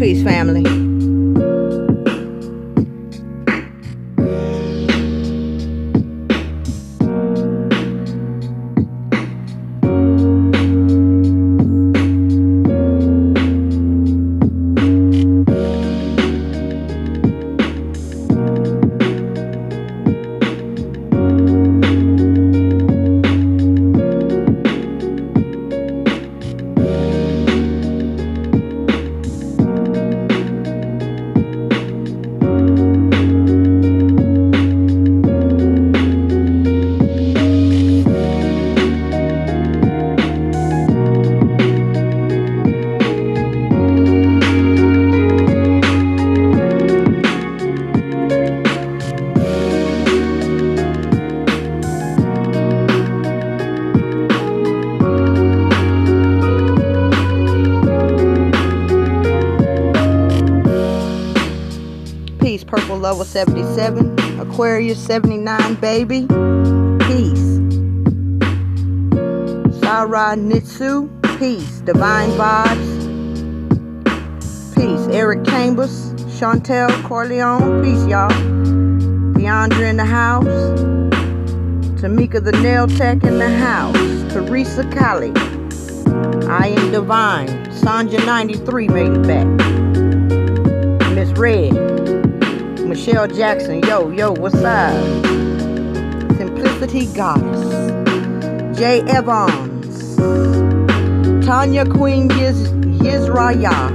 Peace, family. Peace, Purple Lover 77, Aquarius 79, baby. Peace. Sarah Nitsu, peace. Divine Vibes, peace. Eric Chambers, Chantel Corleone, peace, y'all. Deandra in the house. Tamika the Nail Tech in the house. Teresa Kali, I Am Divine. Sanja 93 made it back. Miss Red, Michelle Jackson, yo, what's up? Simplicity Goddess, Jay Evans, Tanya Queen Yisraya,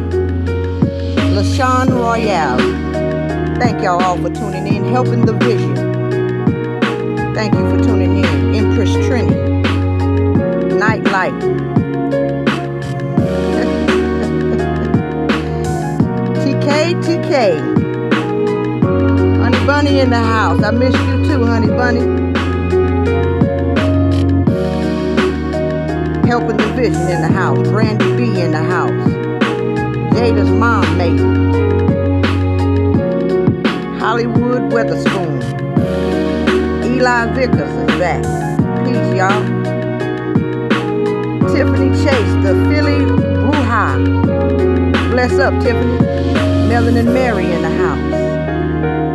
LaShawn Royale. Thank y'all all for tuning in, helping the vision. Thank you for tuning in. Empress Trini, Nightlight, TK. Honey Bunny in the house. I miss you too, Honey Bunny. Helping the vision in the house. Brandy B in the house. Jada's mom made it. Hollywood Weatherspoon. Eli Vickers is back. Peace, y'all. Tiffany Chase, the Philly Bruja. Bless up, Tiffany. Melanin Mary in the house.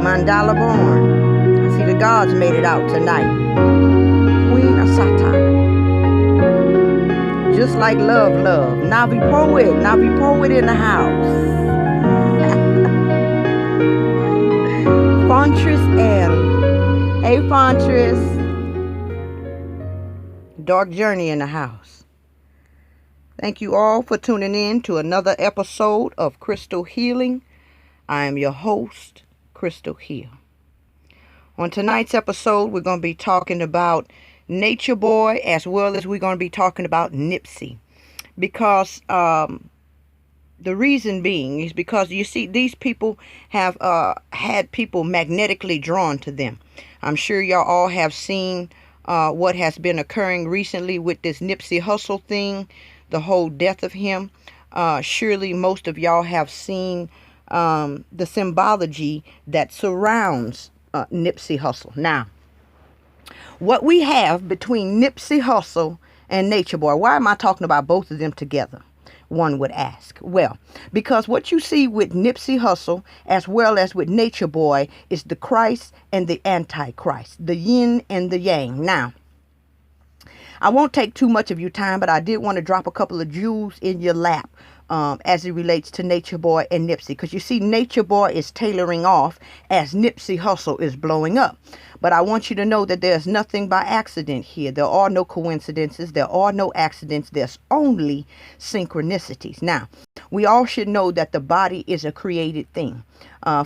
Mandala Born. I see the gods made it out tonight. Queen Asata. Just like love. Navi Poet in the house. Fontress L. Hey, Fontress. Dark Journey in the house. Thank you all for tuning in to another episode of Crystal Healing. I am your host, Crystal Hill. On tonight's episode, we're going to be talking about Natureboy, as well as we're going to be talking about Nipsey. Because the reason being is because, you see, these people have had people magnetically drawn to them. I'm sure y'all all have seen what has been occurring recently with this Nipsey Hussle thing, the whole death of him. Surely most of y'all have seen the symbology that surrounds Nipsey Hussle. Now, what we have between Nipsey Hussle and Natureboy, why am I talking about both of them together? One would ask. Well, because what you see with Nipsey Hussle as well as with Natureboy is the Christ and the Antichrist, the yin and the yang. Now, I won't take too much of your time, but I did want to drop a couple of jewels in your lap as it relates to Natureboy and Nipsey. Because you see, Natureboy is tailoring off as Nipsey Hussle is blowing up. But I want you to know that there's nothing by accident here. There are no coincidences. There are no accidents. There's only synchronicities. Now, we all should know that the body is a created thing.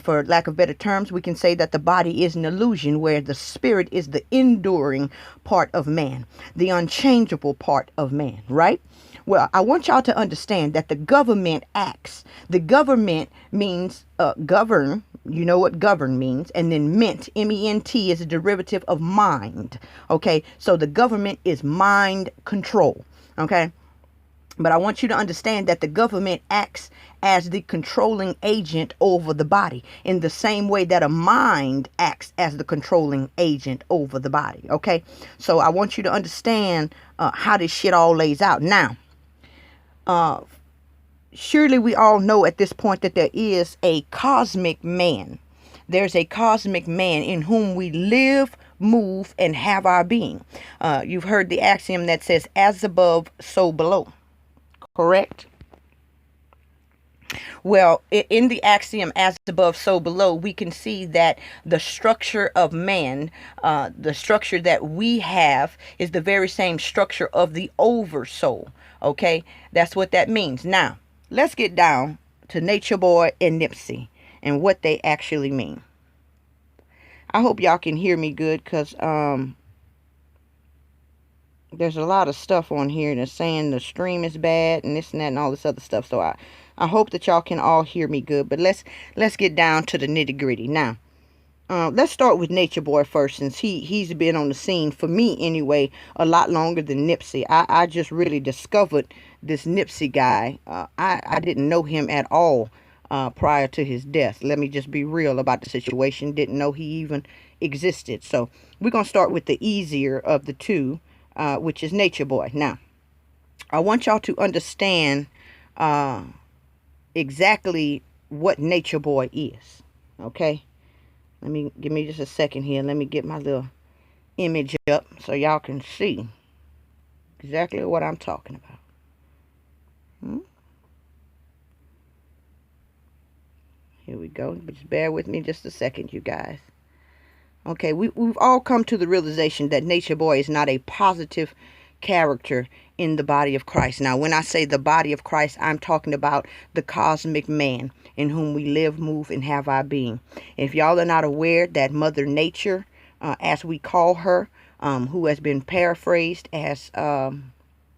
For lack of better terms, we can say that the body is an illusion, where the spirit is the enduring part of man, the unchangeable part of man, right? Well, I want y'all to understand that the government acts. The government means govern. You know what govern means. And then ment, M-E-N-T, is a derivative of mind. Okay, so the government is mind control. Okay, but I want you to understand that the government acts as the controlling agent over the body, in the same way that a mind acts as the controlling agent over the body. Okay, so I want you to understand how this shit all lays out. Now, surely we all know at this point that there is a cosmic man. There's a cosmic man in whom we live, move, and have our being. You've heard the axiom that says, as above, so below. Correct? Well, in the axiom, as above, so below, we can see that the structure of man, the structure that we have, is the very same structure of the oversoul. Okay? That's what that means. Now, let's get down to Nature Boy and Nipsey and what they actually mean. I hope y'all can hear me good, because there's a lot of stuff on here that's saying the stream is bad and this and that and all this other stuff. So I hope that y'all can all hear me good. But let's get down to the nitty gritty. Now, let's start with Nature Boy first, since he's been on the scene, for me anyway, a lot longer than Nipsey. I just really discovered this Nipsey guy. I didn't know him at all prior to his death. Let me just be real about the situation. Didn't know he even existed. So we're going to start with the easier of the two, which is Nature Boy. Now, I want y'all to understand exactly what Nature Boy is. Okay? Give me just a second here. Let me get my little image up so y'all can see exactly what I'm talking about. Here we go. Just bear with me just a second, you guys. Okay, we've all come to the realization that Nature Boy is not a positive character in the body of Christ. Now, when I say the body of Christ, I'm talking about the cosmic man in whom we live, move, and have our being. If y'all are not aware that Mother Nature, as we call her, who has been paraphrased as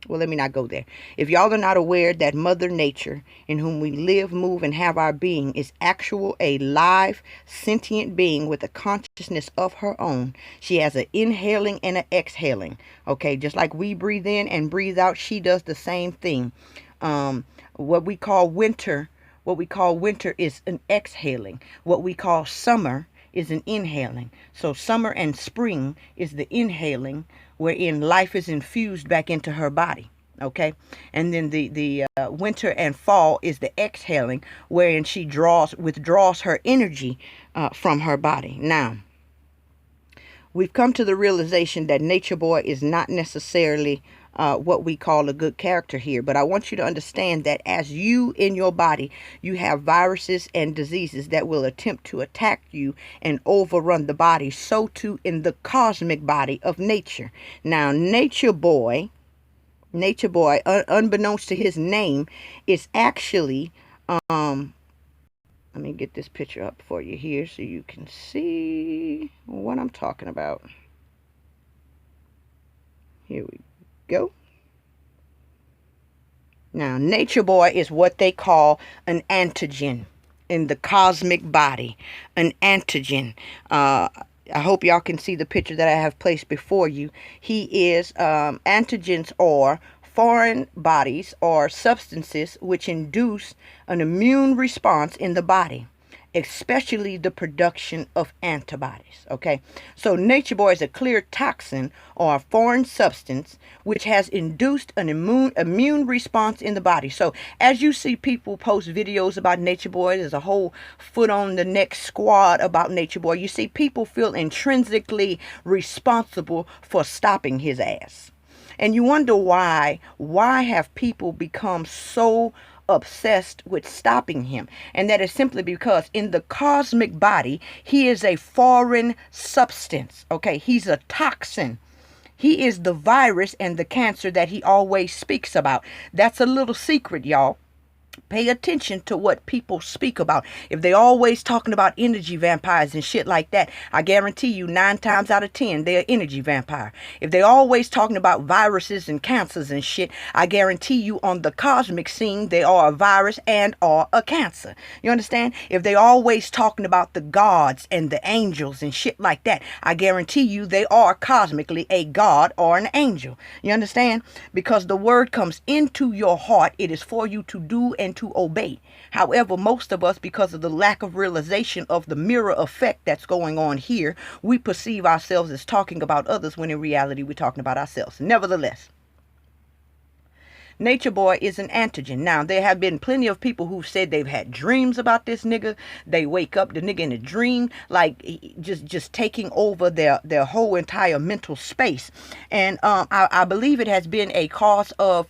well, let me not go there. If y'all are not aware that Mother Nature, in whom we live, move, and have our being, is a live, sentient being with a consciousness of her own. She has an inhaling and an exhaling. Okay, just like we breathe in and breathe out, she does the same thing. What we call winter is an exhaling. What we call summer is an inhaling. So summer and spring is the inhaling, wherein life is infused back into her body. Okay, and then the winter and fall is the exhaling, wherein she withdraws her energy from her body. Now, we've come to the realization that Nature Boy is not necessarily what we call a good character here. But I want you to understand that as you in your body, you have viruses and diseases that will attempt to attack you and overrun the body. So too in the cosmic body of nature. Now, Nature Boy, unbeknownst to his name, is actually, let me get this picture up for you here so you can see what I'm talking about. Here we go. Now, Nature Boy is what they call an antigen in the cosmic body. An antigen. I hope y'all can see the picture that I have placed before you. He is, antigens are foreign bodies or substances which induce an immune response in the body, especially the production of antibodies. Okay, so Nature Boy is a clear toxin or a foreign substance which has induced an immune response in the body. So as you see people post videos about Nature Boy, there's a whole foot on the neck squad about Nature Boy. You see people feel intrinsically responsible for stopping his ass. And you wonder why have people become so obsessed with stopping him? And that is simply because in the cosmic body, he is a foreign substance. Okay, he's a toxin. He is the virus and the cancer that he always speaks about. That's a little secret, y'all. Pay attention to what people speak about. If they always talking about energy vampires and shit like that, I guarantee you 9 times out of 10, they're an energy vampire. If they always talking about viruses and cancers and shit, I guarantee you on the cosmic scene, they are a virus and are a cancer. You understand? If they always talking about the gods and the angels and shit like that, I guarantee you they are cosmically a god or an angel. You understand? Because the word comes into your heart. It is for you to do and to obey. However, most of us, because of the lack of realization of the mirror effect that's going on here, we perceive ourselves as talking about others when in reality we're talking about ourselves. Nevertheless, Nature Boy is an antigen. Now, there have been plenty of people who said they've had dreams about this nigga. They wake up, the nigga in a dream, like just taking over their whole entire mental space. And I believe it has been a cause of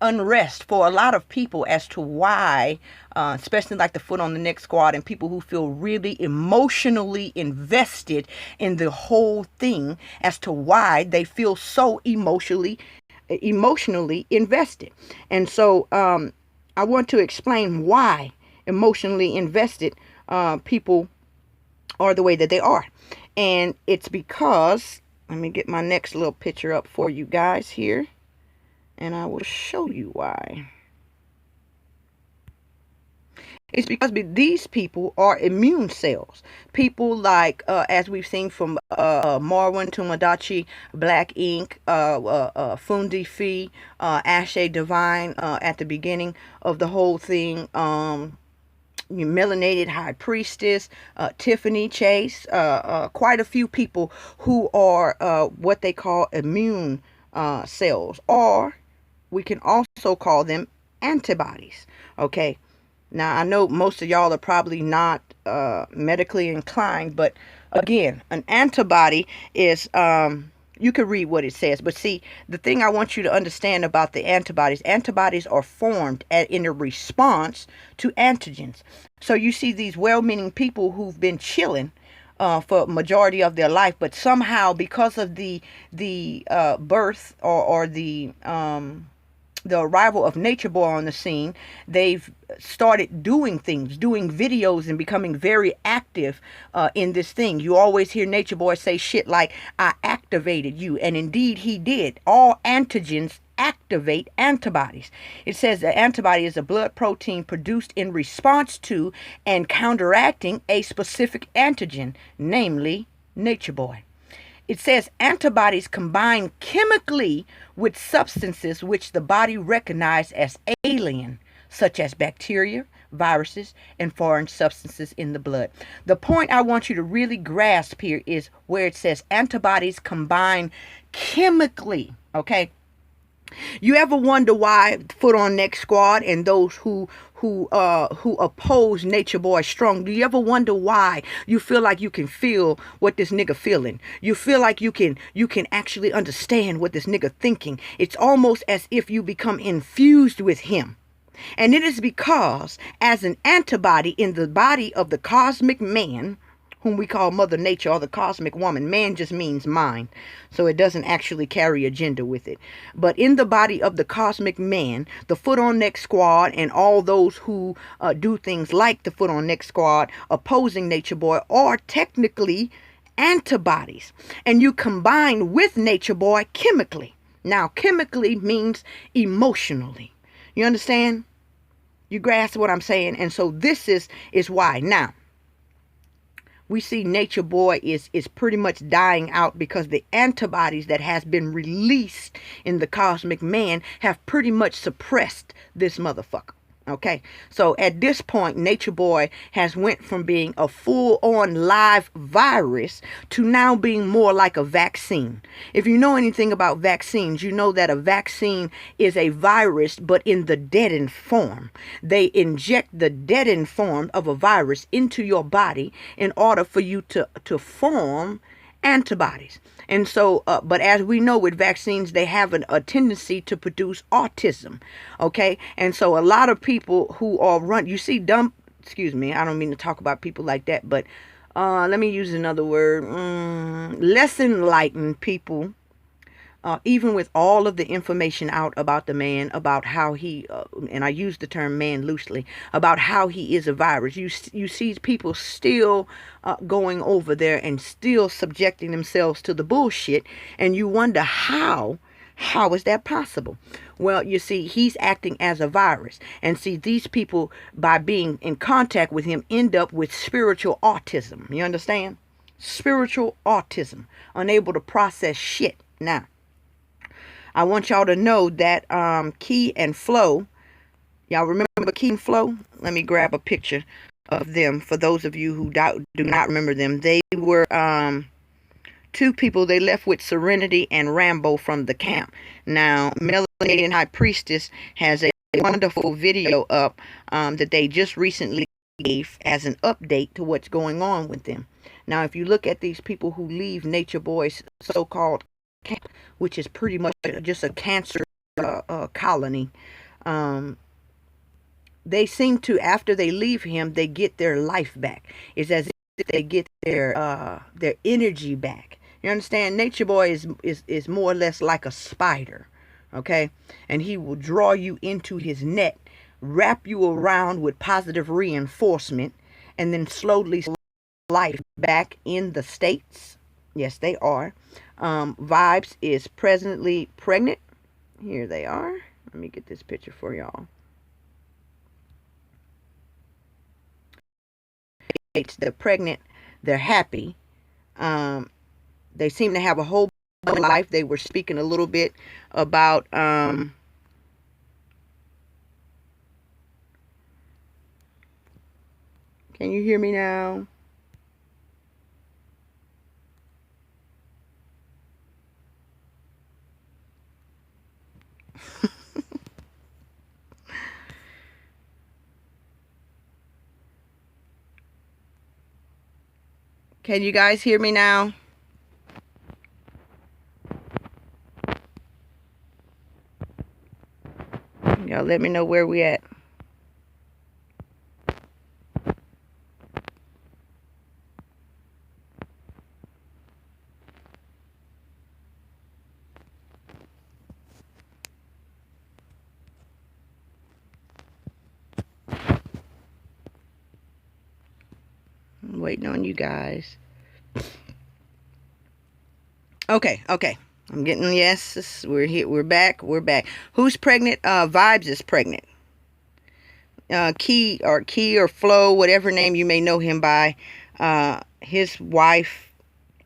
unrest for a lot of people as to why, especially like the foot on the neck squad and people who feel really emotionally invested in the whole thing, as to why they feel so emotionally invested. And so I want to explain why emotionally invested people are the way that they are. And it's because, let me get my next little picture up for you guys here, and I will show you why. It's because these people are immune cells. People like, as we've seen from Marwan Tumadachi, Black Ink, Fundi Fee, Ashe Divine at the beginning of the whole thing, Melanated High Priestess, Tiffany Chase, quite a few people who are what they call immune cells, or we can also call them antibodies. Okay. Now, I know most of y'all are probably not medically inclined, but again, an antibody is, you can read what it says. But see, the thing I want you to understand about the antibodies are formed in a response to antigens. So you see these well-meaning people who've been chilling for majority of their life, but somehow because of the birth or the arrival of Nature Boy on the scene, they've started doing things, doing videos, and becoming very active in this thing. You always hear Nature Boy say shit like, I activated you. And indeed he did. All antigens activate antibodies. It says that antibody is a blood protein produced in response to and counteracting a specific antigen, namely Nature Boy. It says antibodies combine chemically with substances which the body recognizes as alien, such as bacteria, viruses, and foreign substances in the blood. The point I want you to really grasp here is where it says antibodies combine chemically, okay? You ever wonder why Foot on Neck Squad and those who oppose Nature Boy strong? Do you ever wonder why you feel like you can feel what this nigga feeling? You feel like you can actually understand what this nigga thinking. It's almost as if you become infused with him. And it is because as an antibody in the body of the cosmic man, whom we call Mother Nature, or the cosmic woman. Man just means mind, so it doesn't actually carry a gender with it. But in the body of the cosmic man, the Foot on Neck Squad and all those who do things like the Foot on Neck Squad opposing Nature Boy are technically antibodies. And you combine with Nature Boy chemically. Now, chemically means emotionally. You understand? You grasp what I'm saying? And so this is why. Now, we see Nature Boy is pretty much dying out because the antibodies that has been released in the cosmic man have pretty much suppressed this motherfucker. Okay, so at this point, Nature Boy has went from being a full-on live virus to now being more like a vaccine. If you know anything about vaccines, you know that a vaccine is a virus, but in the deadened form. They inject the deadened form of a virus into your body in order for you to form antibodies. And so, but as we know with vaccines, they have a tendency to produce autism. Okay. And so a lot of people who are you see excuse me, I don't mean to talk about people like that, but let me use another word, less enlightened people, even with all of the information out about the man, about how he, and I use the term man loosely, about how he is a virus. You see people still going over there and still subjecting themselves to the bullshit. And you wonder how is that possible? Well, you see, he's acting as a virus. And see, these people, by being in contact with him, end up with spiritual autism. You understand? Spiritual autism. Unable to process shit. Now, I want y'all to know that Key and Flow, y'all remember Key and Flow? Let me grab a picture of them for those of you who do not remember them. They were two people they left with Serenity and Rambo from the camp. Now, Melanated High Priestess has a wonderful video up that they just recently gave as an update to what's going on with them. Now, if you look at these people who leave Nature Boy's so-called camp, which is pretty much just a cancer colony, they seem to, after they leave him, they get their life back. It's as if they get their energy back. You understand? Nature Boy is more or less like a spider, okay? And he will draw you into his net, wrap you around with positive reinforcement, and then slowly life back in the States. Yes, they are. Vibes is presently pregnant. Here they are. Let me get this picture for y'all. They're pregnant. They're happy. They seem to have a whole life. They were speaking a little bit about can you hear me now? Can you guys hear me now? Y'all let me know where we at. I'm waiting on you guys. Okay. I'm getting, yes, we're here. We're back. Who's pregnant? Vibes is pregnant. Key or Flo, whatever name you may know him by, his wife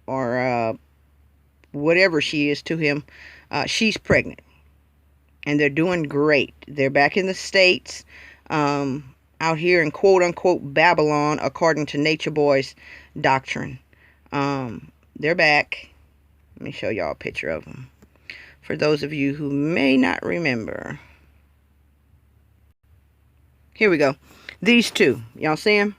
or whatever she is to him, she's pregnant. And they're doing great. They're back in the States, out here in quote-unquote Babylon, according to Nature Boy's doctrine. They're back. Let me show y'all a picture of them, for those of you who may not remember. Here we go. These two. Y'all see them?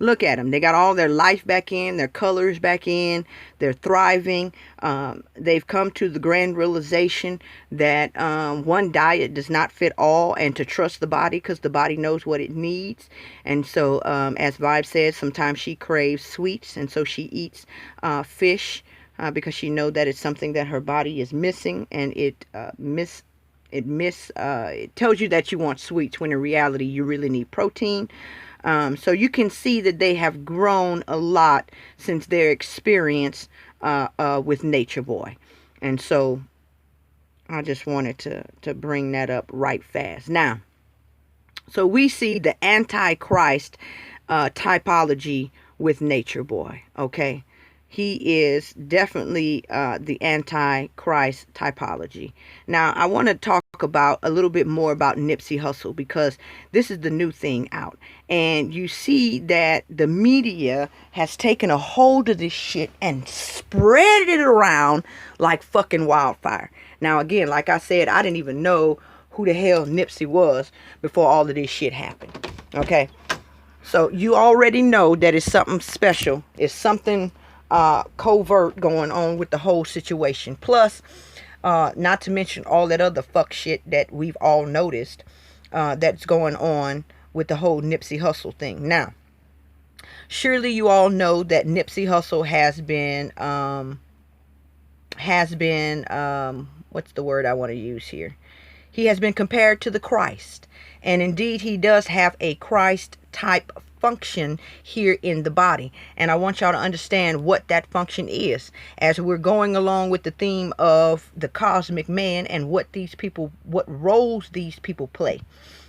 Look at them. They got all their life back in, their colors back in. They're thriving. They've come to the grand realization that one diet does not fit all, and to trust the body because the body knows what it needs. And so, as Vibe said, sometimes she craves sweets, and so she eats fish because she knows that it's something that her body is missing, and it tells you that you want sweets when in reality you really need protein. So you can see that they have grown a lot since their experience with Nature Boy. And so I just wanted to bring that up right fast. Now, so we see the Antichrist typology with Nature Boy, okay? He is definitely the Antichrist typology. Now, I want to talk about a little bit more about Nipsey Hussle, because this is the new thing out. And you see that the media has taken a hold of this shit and spread it around like fucking wildfire. Now, again, like I said, I didn't even know who the hell Nipsey was before all of this shit happened. Okay? So you already know that it's something special. It's something covert going on with the whole situation. Plus, not to mention all that other fuck shit that we've all noticed that's going on with the whole Nipsey Hussle thing. Now, surely you all know that Nipsey Hussle has been what's the word I want to use here? He has been compared to the Christ. And indeed, he does have a Christ type function here in the body. And I want y'all to understand what that function is as we're going along with the theme of the cosmic man and what roles these people play.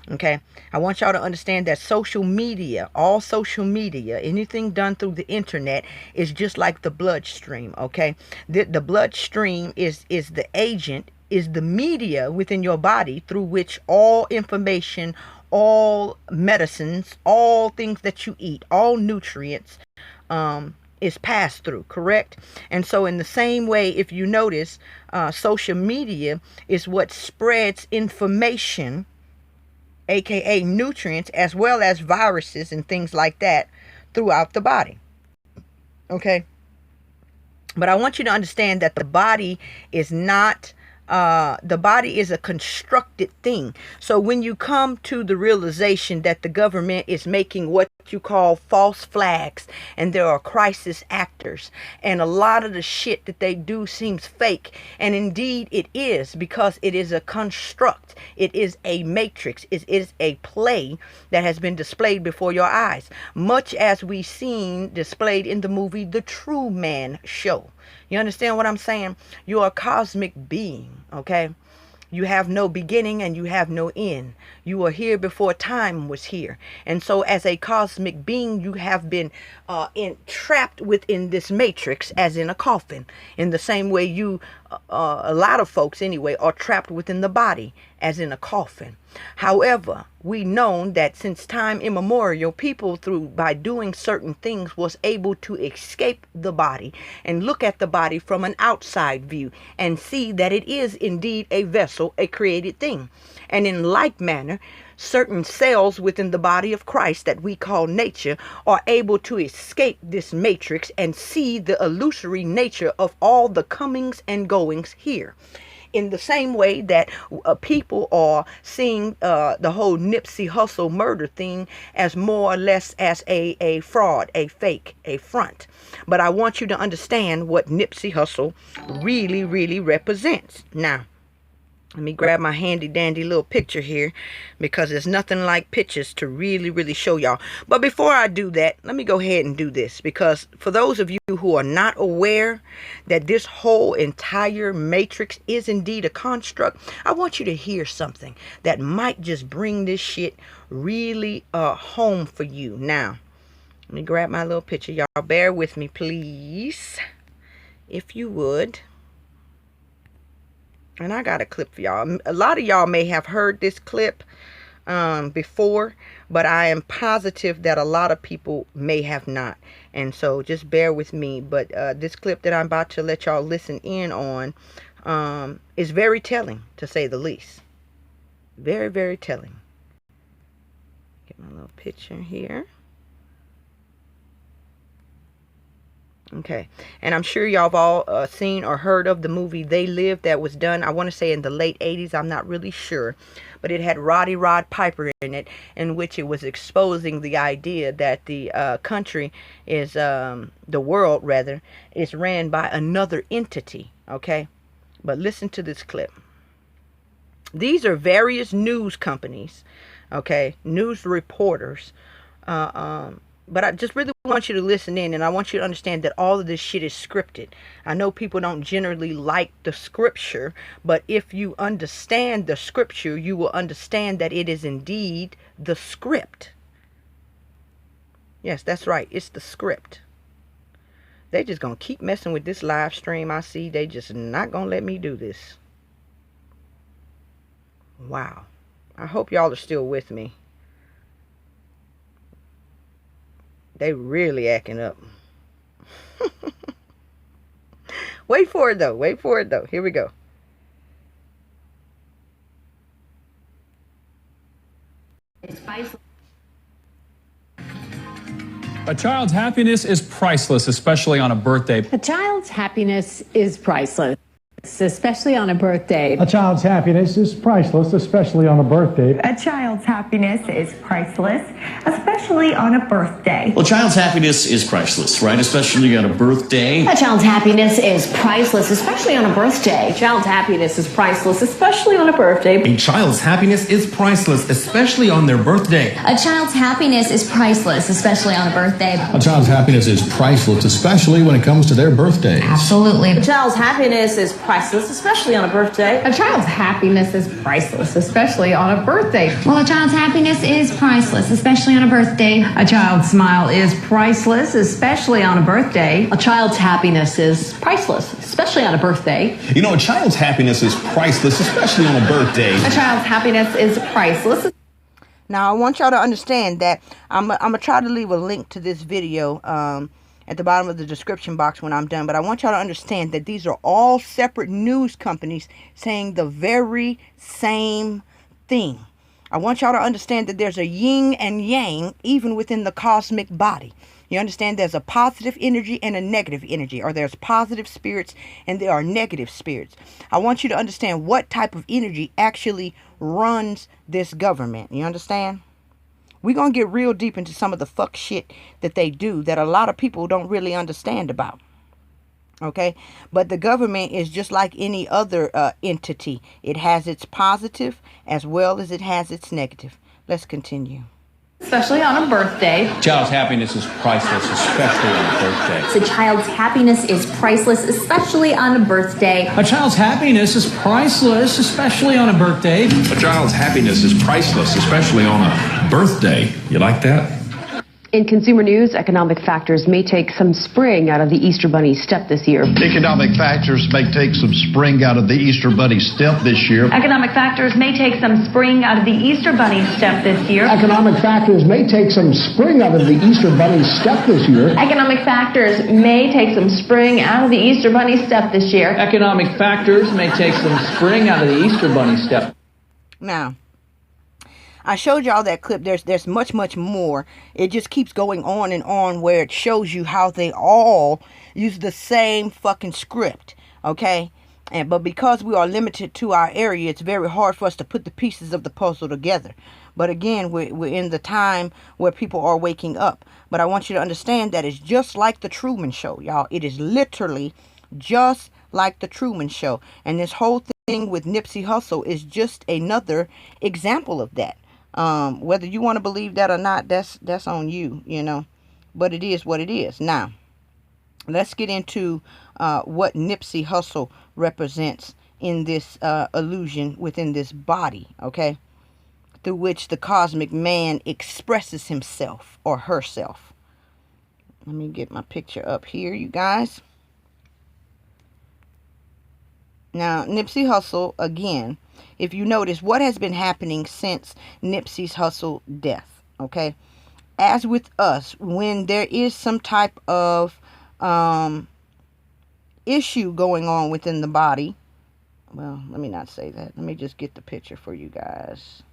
Okay, I want y'all to understand that social media, all social media, anything done through the internet is just like the bloodstream. Okay, the bloodstream is the agent, is the media within your body through which all information, all medicines, all things that you eat, all nutrients is passed through, correct? And so in the same way, if you notice, social media is what spreads information, aka nutrients, as well as viruses and things like that throughout the body. Okay? But I want you to understand that the body is not, the body is a constructed thing. So when you come to the realization that the government is making what you call false flags, and there are crisis actors, and a lot of the shit that they do seems fake, and indeed it is, because it is a construct, it is a matrix, it is a play that has been displayed before your eyes, much as we seen displayed in the movie The True Man Show. You understand what I'm saying? You're a cosmic being, okay? You have no beginning and you have no end. You were here before time was here. And so as a cosmic being, you have been entrapped within this matrix as in a coffin. In the same way you, a lot of folks anyway, are trapped within the body as in a coffin. However, we know that since time immemorial, people by doing certain things was able to escape the body and look at the body from an outside view and see that it is indeed a vessel, a created thing. And in like manner, certain cells within the body of Christ that we call nature are able to escape this matrix and see the illusory nature of all the comings and goings here. In the same way that people are seeing the whole Nipsey Hussle murder thing as more or less as a fraud, a fake, a front. But I want you to understand what Nipsey Hussle really, really represents. Now, let me grab my handy dandy little picture here, because there's nothing like pictures to really, really show y'all. But before I do that, let me go ahead and do this, because for those of you who are not aware that this whole entire matrix is indeed a construct, I want you to hear something that might just bring this shit really home for you. Now, let me grab my little picture. Y'all bear with me, please, if you would. And I got a clip for y'all. A lot of y'all may have heard this clip before, but I am positive that a lot of people may have not. And so just bear with me. But this clip that I'm about to let y'all listen in on is very telling, to say the least. Very, very telling. Get my little picture here. Okay, and I'm sure y'all have all seen or heard of the movie They Live, that was done, I want to say in the late 80s, I'm not really sure, but it had Roddy Rod Piper in it, in which it was exposing the idea that the country is, the world rather, is ran by another entity, okay? But listen to this clip. These are various news companies, okay, news reporters, but I just really want you to listen in, and I want you to understand that all of this shit is scripted. I know people don't generally like the scripture, but if you understand the scripture, you will understand that it is indeed the script. Yes, that's right. It's the script. They just gonna keep messing with this live stream. I see they just not gonna let me do this. Wow. I hope y'all are still with me. They really acting up. Wait for it though. Wait for it though. Here we go. A child's happiness is priceless, especially on a birthday. A child's happiness is priceless, especially on a birthday. A child's happiness is priceless, especially on a birthday. A child's happiness is priceless, especially on a birthday. Well, a child's happiness is priceless, right? Especially on a birthday. A child's happiness is priceless, especially on a birthday. A child's happiness is priceless, especially on a birthday. A child's happiness is priceless, especially on their birthday. A child's happiness is priceless, especially on a birthday. A child's happiness is priceless, especially when it comes to their birthday. Absolutely. A child's happiness is priceless, especially on a birthday. A child's happiness is priceless, especially on a birthday. Well, a child's happiness is priceless, especially on a birthday. A child's smile is priceless, especially on a birthday. A child's happiness is priceless, especially on a birthday. You know, a child's happiness is priceless, especially on a birthday. A child's happiness is priceless. Now, I want y'all to understand that I'm going to try to leave a link to this video, at the bottom of the description box when I'm done. But I want y'all to understand that these are all separate news companies saying the very same thing. I want y'all to understand that there's a yin and yang even within the cosmic body. You understand there's a positive energy and a negative energy, or there's positive spirits and there are negative spirits. I want you to understand what type of energy actually runs this government. You understand? We're going to get real deep into some of the fuck shit that they do that a lot of people don't really understand about. Okay? But the government is just like any other entity. It has its positive as well as it has its negative. Let's continue. Especially on a birthday. A child's happiness is priceless, especially on a birthday. A child's happiness is priceless, especially on a birthday. A child's happiness is priceless, especially on a birthday. A child's happiness is priceless, especially on a birthday. You like that? In consumer news, economic factors may take some spring out of the Easter Bunny's step this year. Economic factors may take some spring out of the Easter Bunny step this year. Economic factors may take some spring out of the Easter Bunny step this year. Economic factors may take some spring out of the Easter Bunny step this year. Economic factors may take some spring out of the Easter Bunny step this year. Economic factors may take some spring out of the Easter Bunny step. Now, I showed y'all that clip. There's much more. It just keeps going on and on, where it shows you how they all use the same fucking script. Okay? But because we are limited to our area, it's very hard for us to put the pieces of the puzzle together. But again, we're in the time where people are waking up. But I want you to understand that it's just like the Truman Show, y'all. It is literally just like the Truman Show. And this whole thing with Nipsey Hussle is just another example of that. Whether you want to believe that or not, that's on you, you know. But it is what it is. Now, let's get into what Nipsey Hussle represents in this illusion within this body, okay? Through which the cosmic man expresses himself or herself. Let me get my picture up here, you guys. Now, Nipsey Hussle, again, if you notice what has been happening since Nipsey's Hussle death, okay? As with us, when there is some type of issue going on within the body, well, let me not say that. Let me just get the picture for you guys.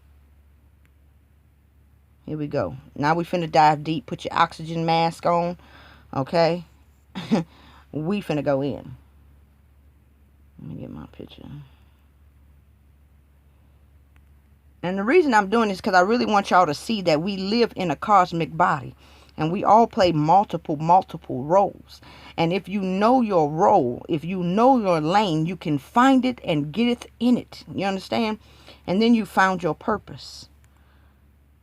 Here we go. Now we finna dive deep. Put your oxygen mask on, okay? We finna go in. Let me get my picture. And the reason I'm doing this is because I really want y'all to see that we live in a cosmic body. And we all play multiple roles. And if you know your role, if you know your lane, you can find it and get it in it. You understand? And then you found your purpose.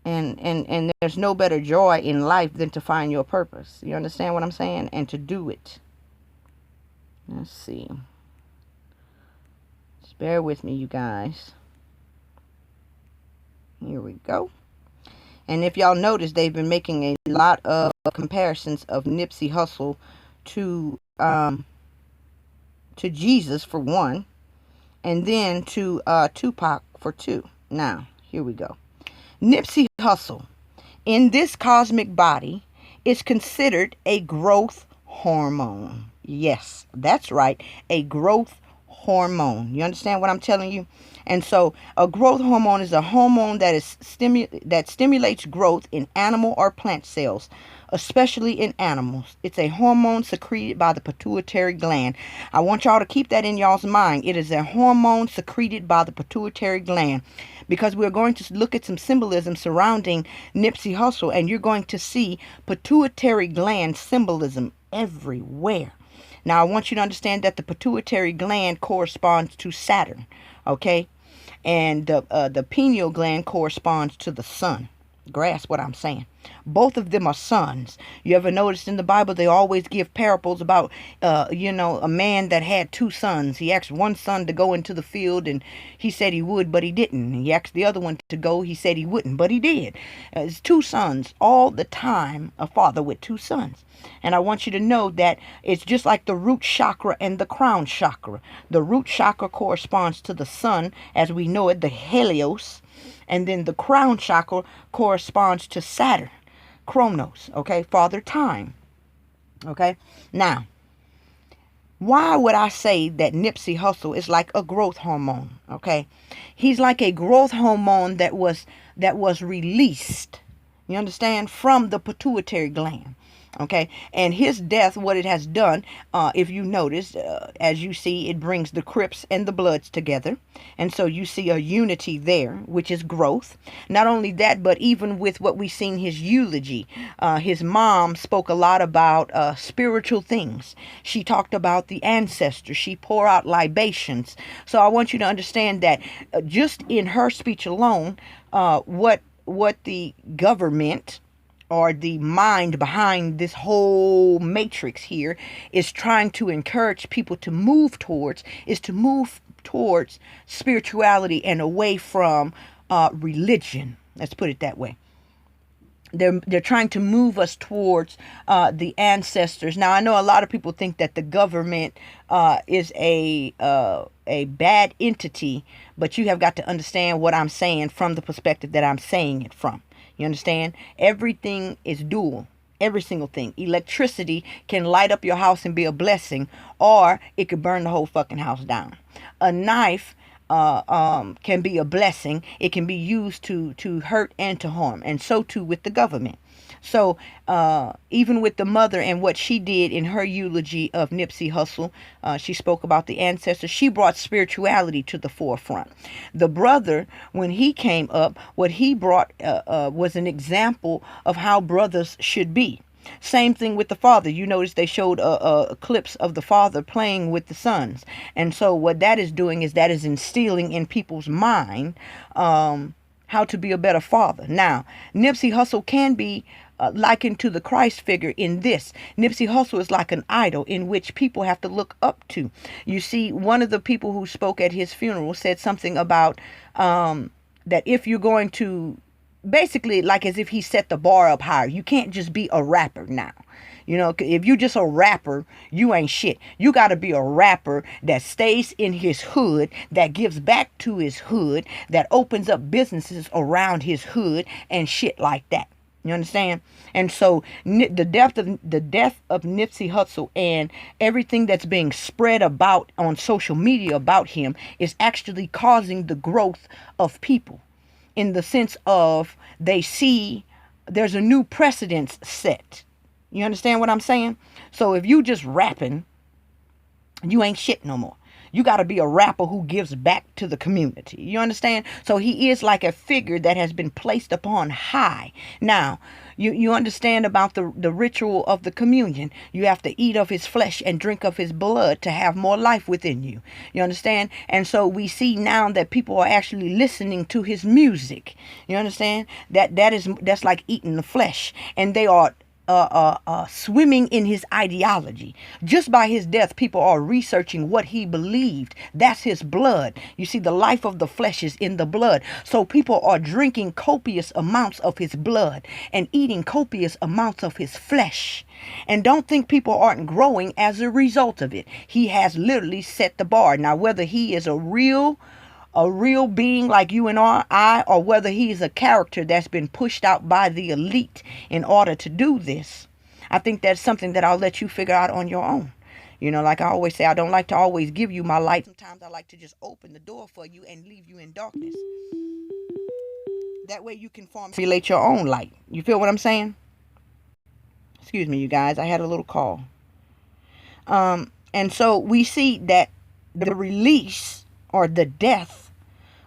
And there's no better joy in life than to find your purpose. You understand what I'm saying? And to do it. Let's see. Just bear with me, you guys. Here we go. And if y'all notice, they've been making a lot of comparisons of Nipsey Hussle to Jesus for one, and then to Tupac for two. Now, here we go. Nipsey Hussle, in this cosmic body, is considered a growth hormone. Yes, that's right, a growth hormone. You understand what I'm telling you? And so a growth hormone is a hormone that stimulates growth in animal or plant cells, especially in animals. It's a hormone secreted by the pituitary gland. I want y'all to keep that in y'all's mind. It is a hormone secreted by the pituitary gland, because we're going to look at some symbolism surrounding Nipsey Hussle, and you're going to see pituitary gland symbolism everywhere. Now, I want you to understand that the pituitary gland corresponds to Saturn, okay? And the pineal gland corresponds to the sun. Grasp what I'm saying. Both of them are sons. You ever noticed in the Bible they always give parables about, a man that had two sons. He asked one son to go into the field, and he said he would, but he didn't. He asked the other one to go. He said he wouldn't, but he did. It's two sons all the time, a father with two sons. And I want you to know that it's just like the root chakra and the crown chakra. The root chakra corresponds to the sun as we know it, the Helios. And then the crown chakra corresponds to Saturn, Chronos, okay, Father Time. Okay. Now, why would I say that Nipsey Hussle is like a growth hormone? Okay. He's like a growth hormone that was released, you understand, from the pituitary gland. Okay, and his death, what it has done, if you notice, as you see, it brings the Crips and the Bloods together. And so you see a unity there, which is growth. Not only that, but even with what we seen his eulogy, his mom spoke a lot about spiritual things. She talked about the ancestors. She poured out libations. So I want you to understand that just in her speech alone, what the government or the mind behind this whole matrix here is trying to encourage people to move towards spirituality and away from religion. Let's put it that way. They're trying to move us towards the ancestors. Now, I know a lot of people think that the government is a bad entity, but you have got to understand what I'm saying from the perspective that I'm saying it from. You understand? Everything is dual. Every single thing. Electricity can light up your house and be a blessing, or it could burn the whole fucking house down. A knife can be a blessing. It can be used to hurt and to harm, and so too with the government. So even with the mother and what she did in her eulogy of Nipsey Hussle, she spoke about the ancestors. She brought spirituality to the forefront. The brother, when he came up, what he brought was an example of how brothers should be. Same thing with the father. You notice they showed clips of the father playing with the sons. And so what that is doing is that is instilling in people's mind how to be a better father. Now, Nipsey Hussle can be likened to the Christ figure in this. Nipsey Hussle is like an idol in which people have to look up to. You see, one of the people who spoke at his funeral said something about that if you're going to, basically like as if he set the bar up higher. You can't just be a rapper now. You know, if you just a rapper, you ain't shit. You got to be a rapper that stays in his hood, that gives back to his hood, that opens up businesses around his hood and shit like that. You understand? And so the death of Nipsey Hussle and everything that's being spread about on social media about him is actually causing the growth of people, in the sense of they see there's a new precedence set. You understand what I'm saying? So if you just rapping, you ain't shit no more. You got to be a rapper who gives back to the community. You understand? So he is like a figure that has been placed upon high. Now, you understand about the ritual of the communion. You have to eat of his flesh and drink of his blood to have more life within you. You understand? And so we see now that people are actually listening to his music. You understand? That's like eating the flesh. And they are swimming in his ideology. Just by his death, people are researching what he believed. That's his blood. You see, the life of the flesh is in the blood. So people are drinking copious amounts of his blood and eating copious amounts of his flesh. And don't think people aren't growing as a result of it. He has literally set the bar. Now, whether he is a real being like you and I, or whether he's a character that's been pushed out by the elite in order to do this, I think that's something that I'll let you figure out on your own. You know, like I always say, I don't like to always give you my light. Sometimes I like to just open the door for you and leave you in darkness. That way you can formulate your own light. You feel what I'm saying? Excuse me, you guys. I had a little call. And so we see that the release or the death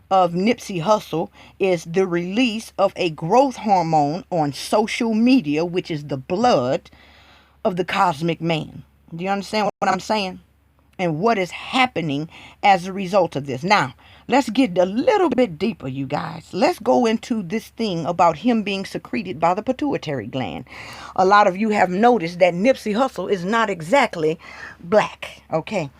of Nipsey Hussle is the release of a growth hormone on social media, which is the blood of the cosmic man. Do you understand what I'm saying? And what is happening as a result of this? Now, let's get a little bit deeper, you guys. Let's go into this thing about him being secreted by the pituitary gland. A lot of you have noticed that Nipsey Hussle is not exactly black, okay?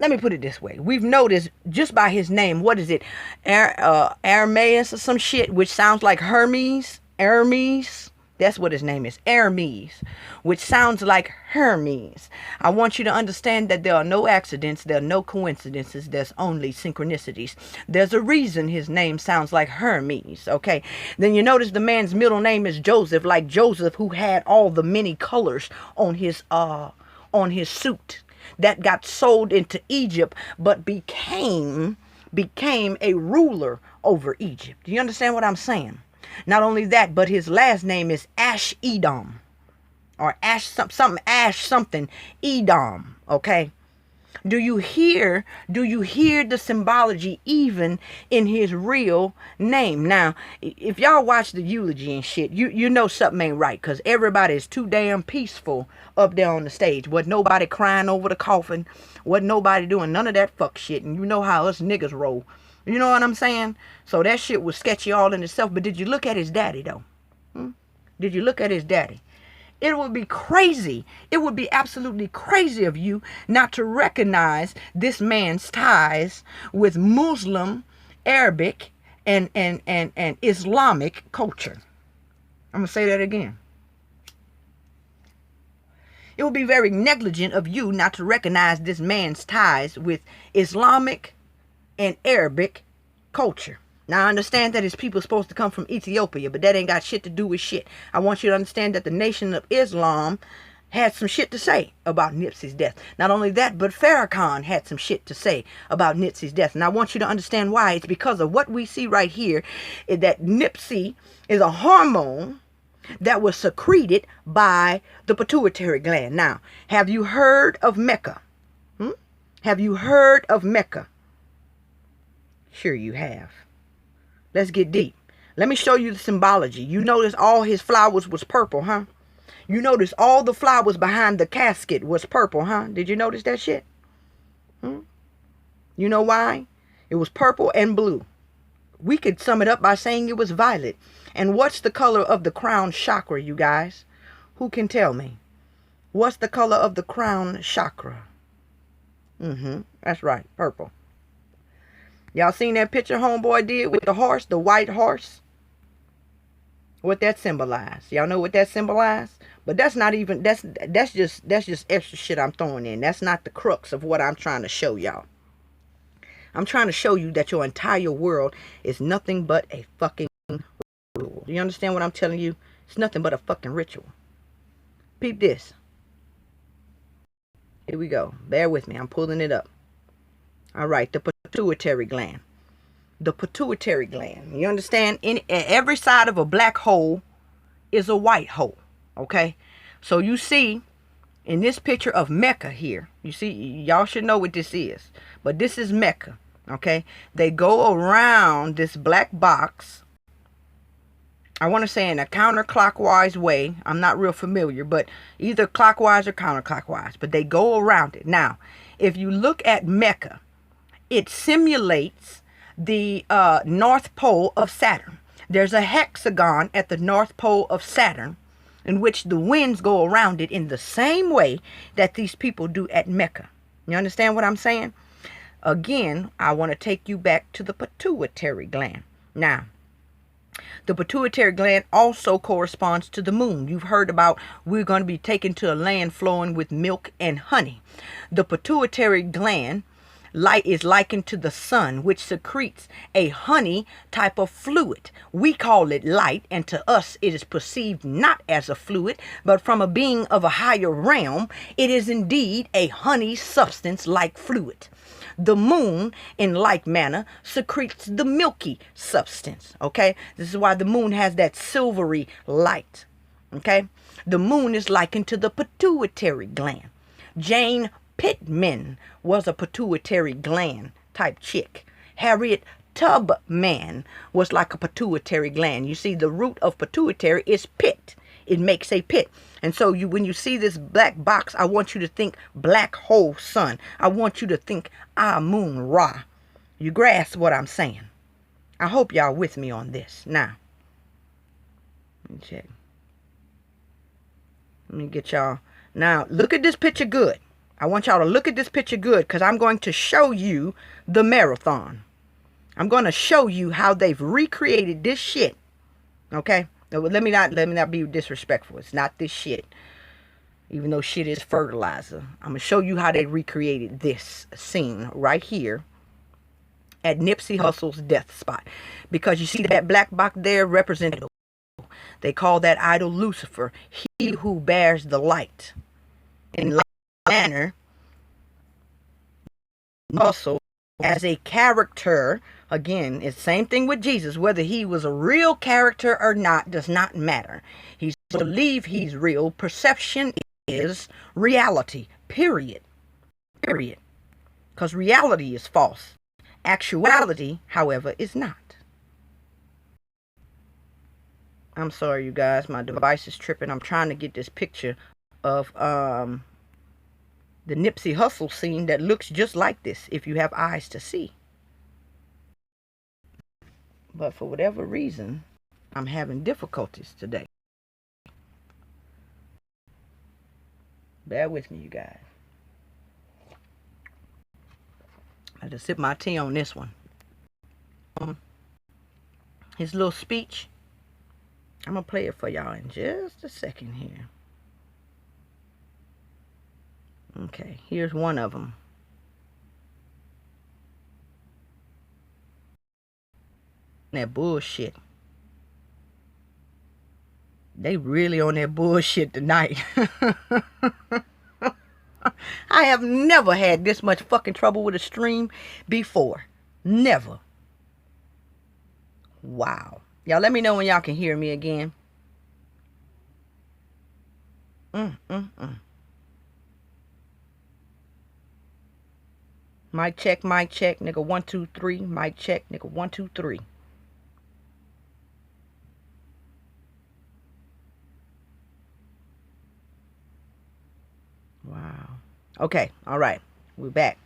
Let me put it this way. We've noticed just by his name, what is it? Arameus or some shit, which sounds like Hermes. That's what his name is, Hermes, which sounds like Hermes. I want you to understand that there are no accidents, there are no coincidences, there's only synchronicities. There's a reason his name sounds like Hermes, okay? Then you notice the man's middle name is Joseph, like Joseph, who had all the many colors on his suit that got sold into Egypt, but became a ruler over Egypt. Do you understand what I'm saying? Not only that, but his last name is Ash Edom, or Ash something Edom. Okay. Do you hear the symbology even in his real name? Now, if y'all watch the eulogy and shit, you know something ain't right, because everybody is too damn peaceful up there on the stage. Wasn't nobody crying over the coffin. Wasn't nobody doing none of that fuck shit. And you know how us niggas roll. You know what I'm saying? So that shit was sketchy all in itself. But did you look at his daddy, though? Did you look at his daddy? It would be crazy. It would be absolutely crazy of you not to recognize this man's ties with Muslim, Arabic, and Islamic culture. I'm going to say that again. It would be very negligent of you not to recognize this man's ties with Islamic and Arabic culture. Now, I understand that his people are supposed to come from Ethiopia, but that ain't got shit to do with shit. I want you to understand that the Nation of Islam had some shit to say about Nipsey's death. Not only that, but Farrakhan had some shit to say about Nipsey's death. And I want you to understand why. It's because of what we see right here, is that Nipsey is a hormone that was secreted by the pituitary gland. Now, have you heard of Mecca? Have you heard of Mecca? Sure you have. Let's get deep. Let me show you the symbology. You notice all his flowers was purple, huh? You notice all the flowers behind the casket was purple, huh? Did you notice that shit? You know why? It was purple and blue. We could sum it up by saying it was violet. And what's the color of the crown chakra, you guys? Who can tell me? What's the color of the crown chakra? That's right, purple. Y'all seen that picture homeboy did with the horse, the white horse? What that symbolized? Y'all know what that symbolized? But that's not even, that's just extra shit I'm throwing in. That's not the crux of what I'm trying to show y'all. I'm trying to show you that your entire world is nothing but a fucking ritual. Do you understand what I'm telling you? It's nothing but a fucking ritual. Peep this. Here we go. Bear with me. I'm pulling it up. All right. The pituitary gland. The pituitary gland. You understand? Every side of a black hole is a white hole. Okay? So you see in this picture of Mecca here, you see, y'all should know what this is. But this is Mecca. Okay? They go around this black box. I want to say in a counterclockwise way. I'm not real familiar, but either clockwise or counterclockwise. But they go around it. Now, if you look at Mecca, it simulates the North Pole of Saturn. There's a hexagon at the North Pole of Saturn in which the winds go around it in the same way that these people do at Mecca. You understand what I'm saying? Again, I want to take you back to the pituitary gland. Now, the pituitary gland also corresponds to the moon. You've heard about we're going to be taken to a land flowing with milk and honey. The pituitary gland is likened to the sun, which secretes a honey type of fluid. We call it light, and to us it is perceived not as a fluid, but from a being of a higher realm, it is indeed a honey substance-like fluid. The moon, in like manner, secretes the milky substance, okay? This is why the moon has that silvery light, okay? The moon is likened to the pituitary gland. Jane Pittman was a pituitary gland type chick. Harriet Tubman was like a pituitary gland. You see, the root of pituitary is pit. It makes a pit. And so when you see this black box, I want you to think black hole sun. I want you to think Moon Ra. You grasp what I'm saying? I hope y'all with me on this. Now, let me check. Let me get y'all. Now, look at this picture good. I want y'all to look at this picture good because I'm going to show you the marathon. I'm going to show you how they've recreated this shit. Okay? Let me not be disrespectful. It's not this shit. Even though shit is fertilizer. I'm going to show you how they recreated this scene right here at Nipsey Hussle's death spot. Because you see that black box there represented. They call that idol Lucifer. He who bears the light. In like manner, also as a character, again, it's the same thing with Jesus. Whether he was a real character or not does not matter. He's believe he's real. Perception is reality, period. Because reality is false. Actuality, however, is not. I'm sorry, you guys. My device is tripping. I'm trying to get this picture of the Nipsey Hussle scene that looks just like this, if you have eyes to see. But for whatever reason, I'm having difficulties today. Bear with me, you guys. I just sip my tea on this one. His little speech. I'm going to play it for y'all in just a second here. Okay, here's one of them. That bullshit. They really on that bullshit tonight. I have never had this much fucking trouble with a stream before. Never. Wow. Y'all let me know when y'all can hear me again. Mic check, nigga 1 2 3. Mic check, nigga 1 2 3. Wow. Okay, all right. We're back.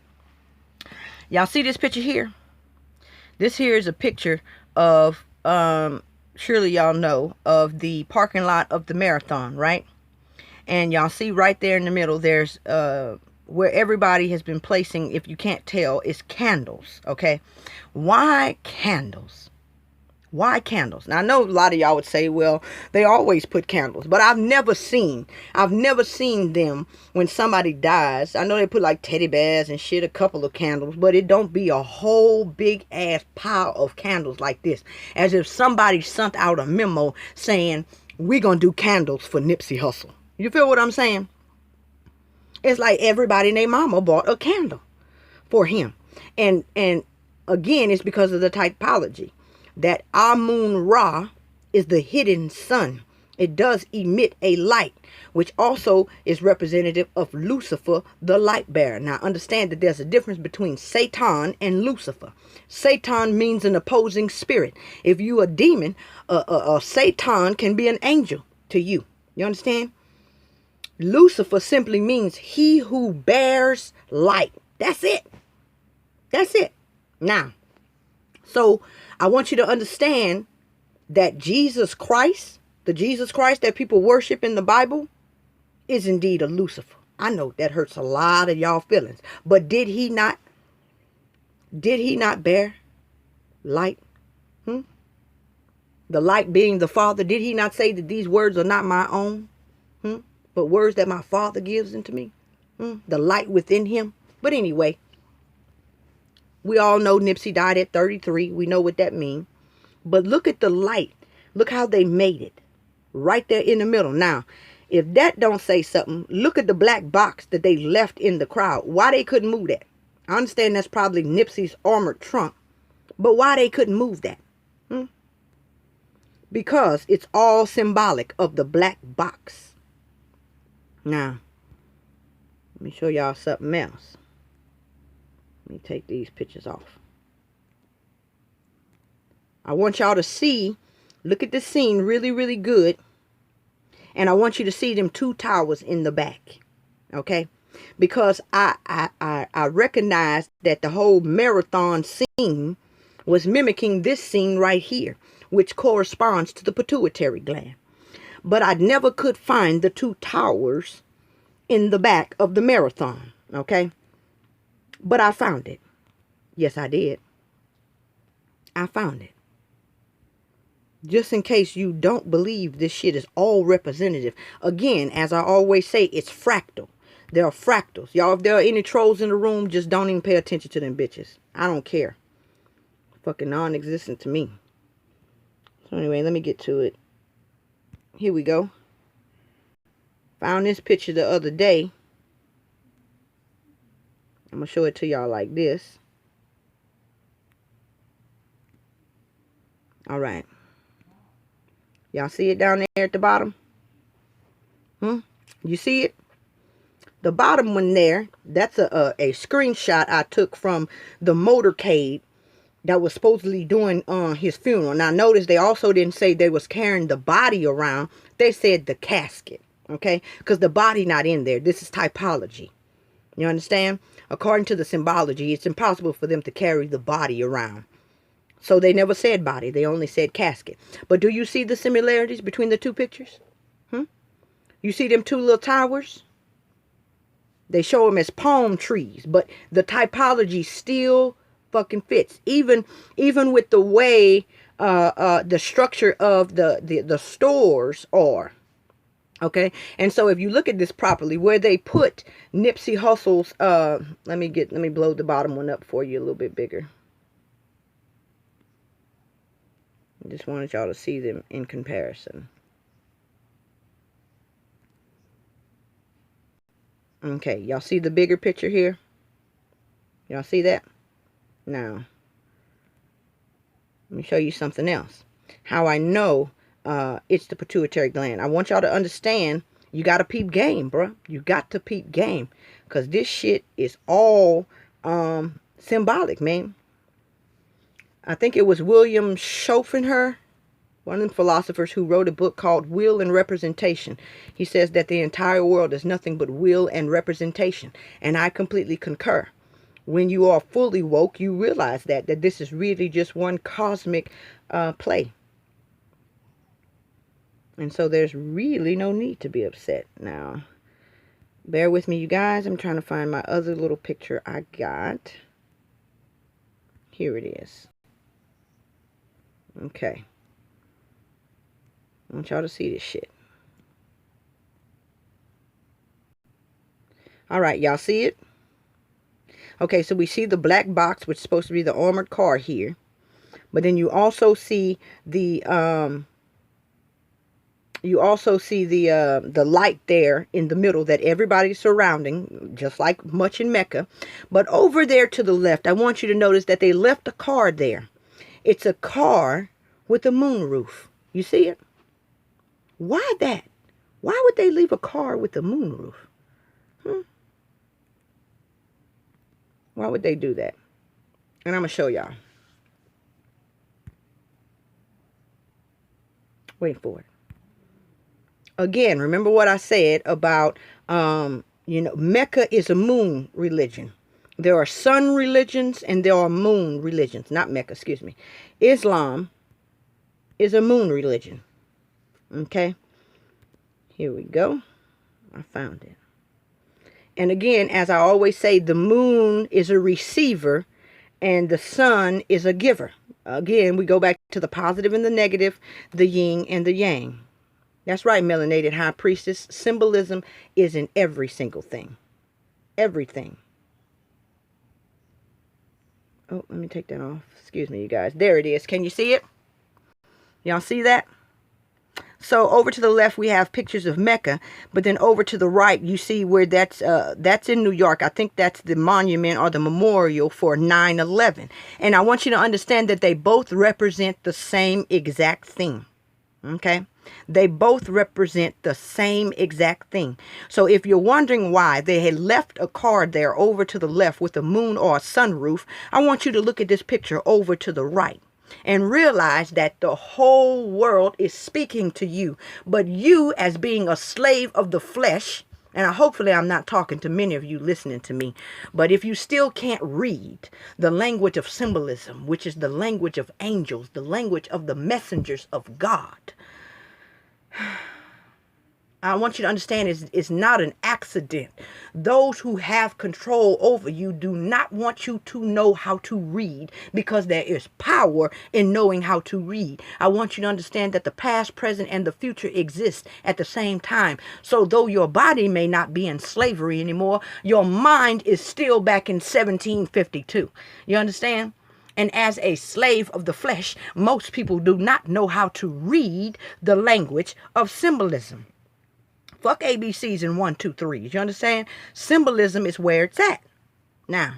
Y'all see this picture here? This here is a picture of, surely y'all know, of the parking lot of the marathon, right? And y'all see right there in the middle, there's, where everybody has been placing, if you can't tell, is candles, okay? Why candles? Why candles? Now, I know a lot of y'all would say, well, they always put candles. But I've never seen them when somebody dies. I know they put like teddy bears and shit, a couple of candles. But it don't be a whole big ass pile of candles like this. As if somebody sent out a memo saying, we're going to do candles for Nipsey Hussle. You feel what I'm saying? It's like everybody and their mama bought a candle for him. And again, it's because of the typology. That Amun-Ra is the hidden sun. It does emit a light, which also is representative of Lucifer, the light bearer. Now, understand that there's a difference between Satan and Lucifer. Satan means an opposing spirit. If you a demon, Satan can be an angel to you. You understand? Lucifer simply means he who bears light. That's it. That's it. Now, so I want you to understand that Jesus Christ, the Jesus Christ that people worship in the Bible, is indeed a Lucifer. I know that hurts a lot of y'all feelings. But did he not bear light? The light being the Father. Did he not say that these words are not my own? But words that my Father gives into me? The light within him. But anyway, we all know Nipsey died at 33. We know what that means. But look at the light. Look how they made it. Right there in the middle. Now, if that don't say something, look at the black box that they left in the crowd. Why they couldn't move that? I understand that's probably Nipsey's armored trunk. But why they couldn't move that? Because it's all symbolic of the black box. Now, let me show y'all something else. Let me take these pictures off. I want y'all to see, look at this scene really, really good. And I want you to see them two towers in the back. Okay? Because I recognize that the whole marathon scene was mimicking this scene right here, which corresponds to the pituitary gland. But I never could find the two towers in the back of the marathon. Okay? But I found it. Yes, I did. I found it. Just in case you don't believe this shit is all representative. Again, as I always say, it's fractal. There are fractals. Y'all, if there are any trolls in the room, just don't even pay attention to them bitches. I don't care. Fucking non-existent to me. So anyway, let me get to it. Here we go. Found this picture the other day. I'm going to show it to y'all like this. All right. Y'all see it down there at the bottom? You see it? The bottom one there, that's a screenshot I took from the motorcade that was supposedly doing his funeral. Now notice they also didn't say they was carrying the body around. They said the casket, okay? Because the body not in there. This is typology. You understand? According to the symbology, it's impossible for them to carry the body around. So they never said body. They only said casket. But do you see the similarities between the two pictures? You see them two little towers? They show them as palm trees. But the typology still fucking fits. Even with the way the structure of the stores are. Okay? And so if you look at this properly, where they put Nipsey Hussle's... let me blow the bottom one up for you a little bit bigger. I just wanted y'all to see them in comparison. Okay, y'all see the bigger picture here? Y'all see that? Now, let me show you something else. How I know it's the pituitary gland. I want y'all to understand, you got to peep game, bro. You got to peep game. Because this shit is all symbolic, man. I think it was William Schopenhauer, one of them philosophers, who wrote a book called Will and Representation. He says that the entire world is nothing but will and representation. And I completely concur. When you are fully woke, you realize that this is really just one cosmic play. And so there's really no need to be upset. Now, bear with me, you guys. I'm trying to find my other little picture I got. Here it is. Okay. I want y'all to see this shit. Alright, y'all see it? Okay, so we see the black box, which is supposed to be the armored car here. But then you also see the light there in the middle that everybody's surrounding, just like much in Mecca. But over there to the left, I want you to notice that they left a car there. It's a car with a moonroof. You see it? Why that? Why would they leave a car with a moonroof? Why would they do that? And I'm going to show y'all. Wait for it. Again, remember what I said about, Mecca is a moon religion. There are sun religions and there are moon religions. Not Mecca, excuse me. Islam is a moon religion. Okay. Here we go. I found it. And again, as I always say, the moon is a receiver and the sun is a giver. Again, we go back to the positive and the negative, the yin and the yang. That's right, melanated high priestess. Symbolism is in every single thing. Everything. Oh, let me take that off. Excuse me, you guys. There it is. Can you see it? Y'all see that? So over to the left, we have pictures of Mecca. But then over to the right, you see where that's in New York. I think that's the monument or the memorial for 9/11. And I want you to understand that they both represent the same exact thing. Okay? They both represent the same exact thing. So if you're wondering why they had left a car there over to the left with a moon or a sunroof, I want you to look at this picture over to the right and realize that the whole world is speaking to you. But you, as being a slave of the flesh, and hopefully I'm not talking to many of you listening to me, but if you still can't read the language of symbolism, which is the language of angels, the language of the messengers of God, I want you to understand it's not an accident. Those who have control over you do not want you to know how to read, because there is power in knowing how to read. I want you to understand that the past, present, and the future exist at the same time. So though your body may not be in slavery anymore, your mind is still back in 1752. You understand? And as a slave of the flesh, most people do not know how to read the language of symbolism. Fuck ABCs and 1, 2, 3s. You understand? Symbolism is where it's at. Now,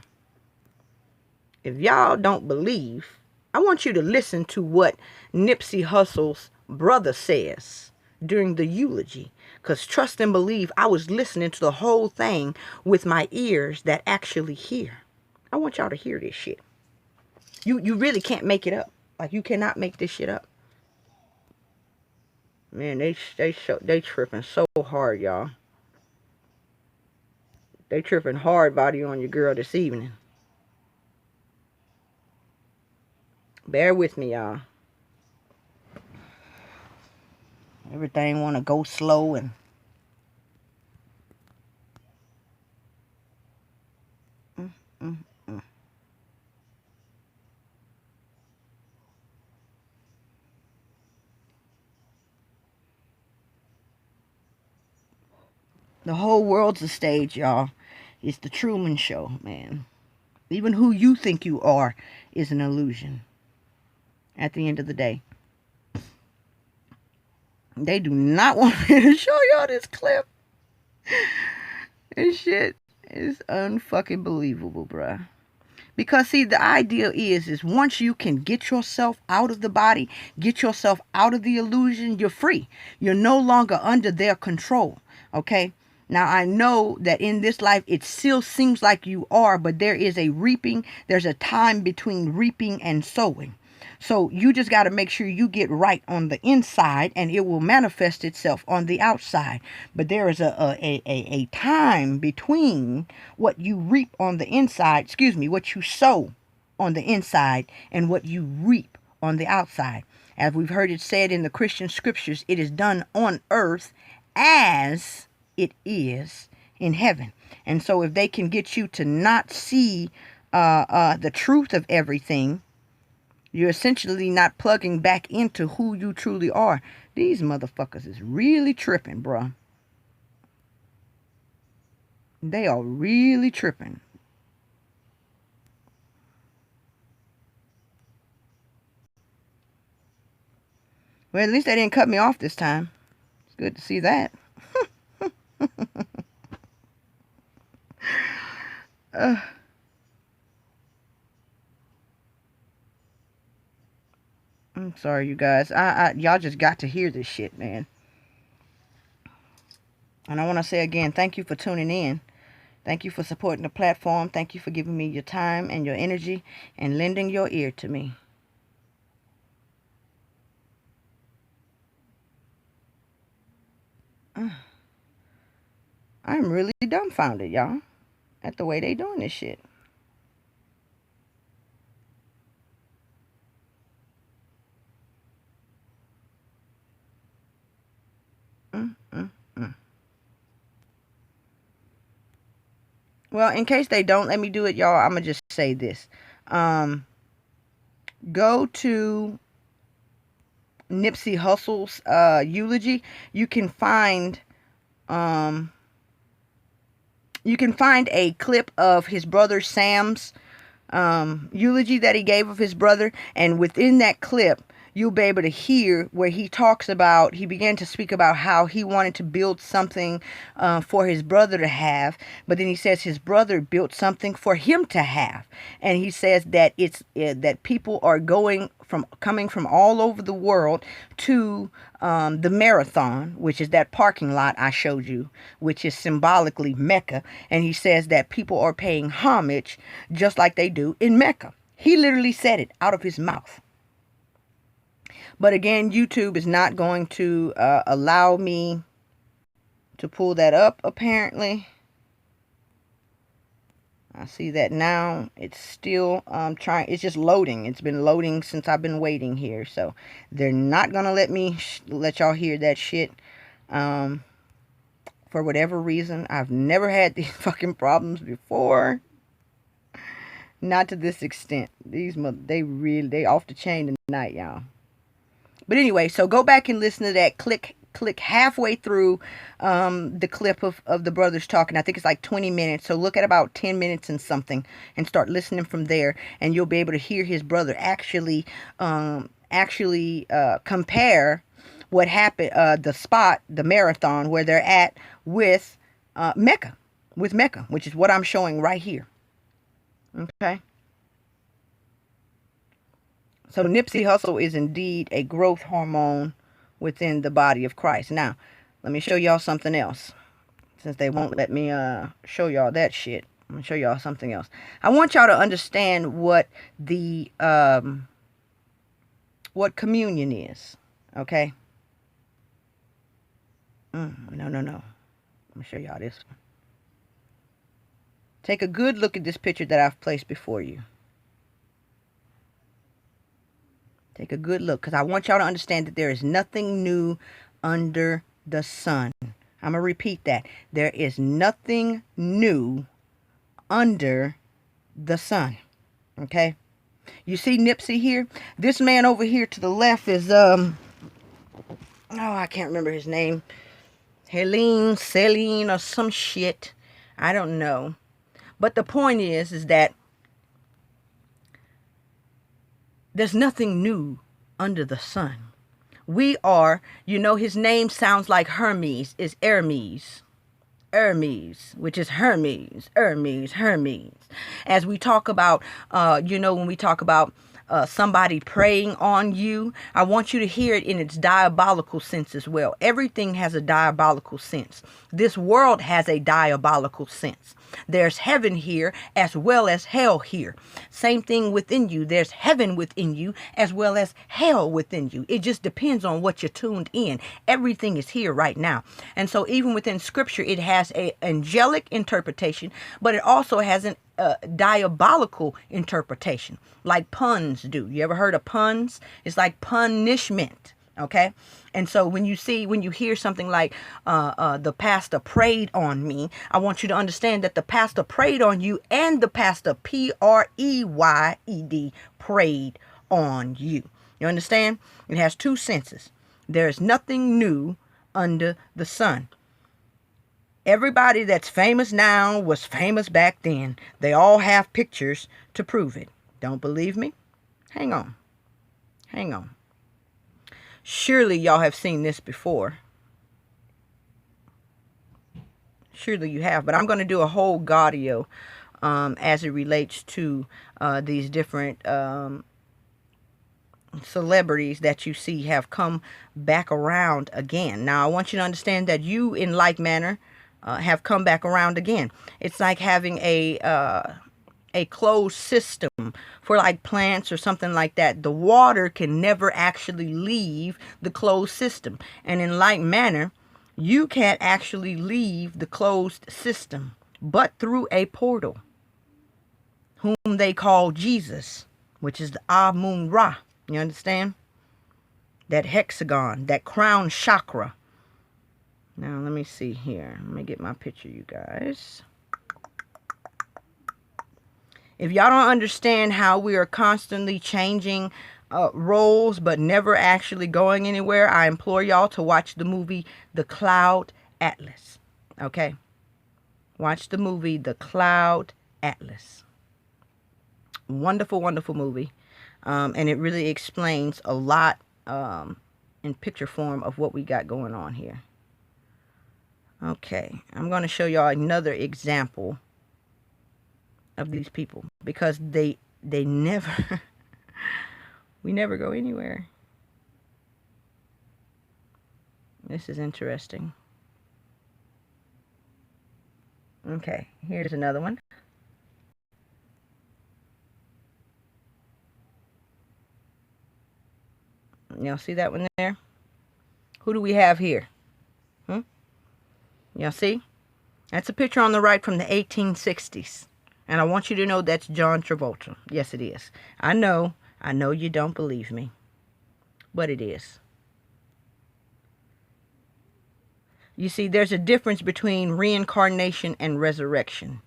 if y'all don't believe, I want you to listen to what Nipsey Hussle's brother says during the eulogy. Because trust and believe, I was listening to the whole thing with my ears that actually hear. I want y'all to hear this shit. You really can't make it up. Like, you cannot make this shit up. Man, they tripping so hard, y'all. They tripping hard body on your girl this evening. Bear with me, y'all. Everything want to go slow and... The whole world's a stage, y'all. It's the Truman Show, man. Even who you think you are is an illusion. At the end of the day. They do not want me to show y'all this clip. This shit is unfucking believable, bruh. Because, see, the idea is once you can get yourself out of the body, get yourself out of the illusion, you're free. You're no longer under their control, okay? Now, I know that in this life, it still seems like you are, but there is a reaping. There's a time between reaping and sowing. So you just got to make sure you get right on the inside, and it will manifest itself on the outside. But there is a time between what you reap on the inside, what you sow on the inside, and what you reap on the outside. As we've heard it said in the Christian scriptures, it is done on earth as it is in heaven. And so if they can get you to not see the truth of everything, you're essentially not plugging back into who you truly are. These motherfuckers is really tripping, bruh. They are really tripping. Well, at least they didn't cut me off this time. It's good to see that. I'm sorry, you guys. Y'all just got to hear this shit, man. And I want to say again, thank you for tuning in. Thank you for supporting the platform. Thank you for giving me your time and your energy and lending your ear to me. I'm really dumbfounded, y'all, at the way they doing this shit. Well, in case they don't let me do it, y'all, I'm going to just say this. Go to Nipsey Hussle's eulogy. You can find a clip of his brother Sam's eulogy that he gave of his brother. And within that clip, you'll be able to hear where he began to speak about how he wanted to build something for his brother to have. But then he says his brother built something for him to have. And he says that that people are coming from all over the world to the marathon, which is that parking lot I showed you, which is symbolically Mecca. And he says that people are paying homage just like they do in Mecca. He literally said it out of his mouth. But again, YouTube is not going to allow me to pull that up, apparently. I see that now. It's still it's just loading. It's been loading since I've been waiting here. So they're not going to let me let y'all hear that shit. For whatever reason, I've never had these fucking problems before. Not to this extent. They off the chain tonight, y'all. But anyway, so go back and listen to that. Click halfway through the clip of the brothers talking. I think it's like 20 minutes. So look at about 10 minutes and something and start listening from there. And you'll be able to hear his brother actually compare what happened, the marathon where they're at with Mecca, which is what I'm showing right here. Okay. So Nipsey Hussle is indeed a growth hormone within the body of Christ. Now, let me show y'all something else. Since they won't let me show y'all that shit, I'm going to show y'all something else. I want y'all to understand what the what communion is. Okay? No. I'm going to show y'all this one. Take a good look at this picture that I've placed before you. Take a good look, because I want y'all to understand that there is nothing new under the sun. I'm going to repeat that. There is nothing new under the sun. Okay? You see Nipsey here? This man over here to the left is, I can't remember his name. Celine, or some shit. I don't know. But the point is that there's nothing new under the sun. We are, his name sounds like Hermes, is Hermes, which is Hermes. As we talk about, when we talk about somebody preying on you, I want you to hear it in its diabolical sense as well. Everything has a diabolical sense. This world has a diabolical sense. There's heaven here as well as hell here. Same thing within you. There's heaven within you as well as hell within you. It just depends on what you're tuned in. Everything is here right now. And so even within scripture, it has an angelic interpretation, but it also has an diabolical interpretation, like puns do. You ever heard of puns? It's like punishment. Okay. And so when you hear something like the pastor prayed on me, I want you to understand that the pastor prayed on you, and the pastor P-R-E-Y-E-D prayed on you. You understand? It has two senses. There is nothing new under the sun. Everybody that's famous now was famous back then. They all have pictures to prove it. Don't believe me? Hang on. Surely y'all have seen this before. Surely you have. But I'm going to do a whole godio as it relates to these different celebrities that you see have come back around again. Now, I want you to understand that you, in like manner, have come back around again. It's like having a closed system for like plants or something like that. The water can never actually leave the closed system. And in like manner, you can't actually leave the closed system, but through a portal, whom they call Jesus, which is the Amun-Ra. You understand? That hexagon, that crown chakra. Now, let me see here. Let me get my picture, you guys. If y'all don't understand how we are constantly changing roles but never actually going anywhere, I implore y'all to watch the movie The Cloud Atlas. Okay? Watch the movie The Cloud Atlas. Wonderful, wonderful movie. And it really explains a lot in picture form of what we got going on here. Okay, I'm going to show y'all another example of these people, because they never we never go anywhere. This is interesting. Okay, here's another one. Y'all see that one there? Who do we have here? Y'all see? That's a picture on the right from the 1860s. And I want you to know that's John Travolta. Yes, it is. I know you don't believe me, but it is. You see, there's a difference between reincarnation and resurrection.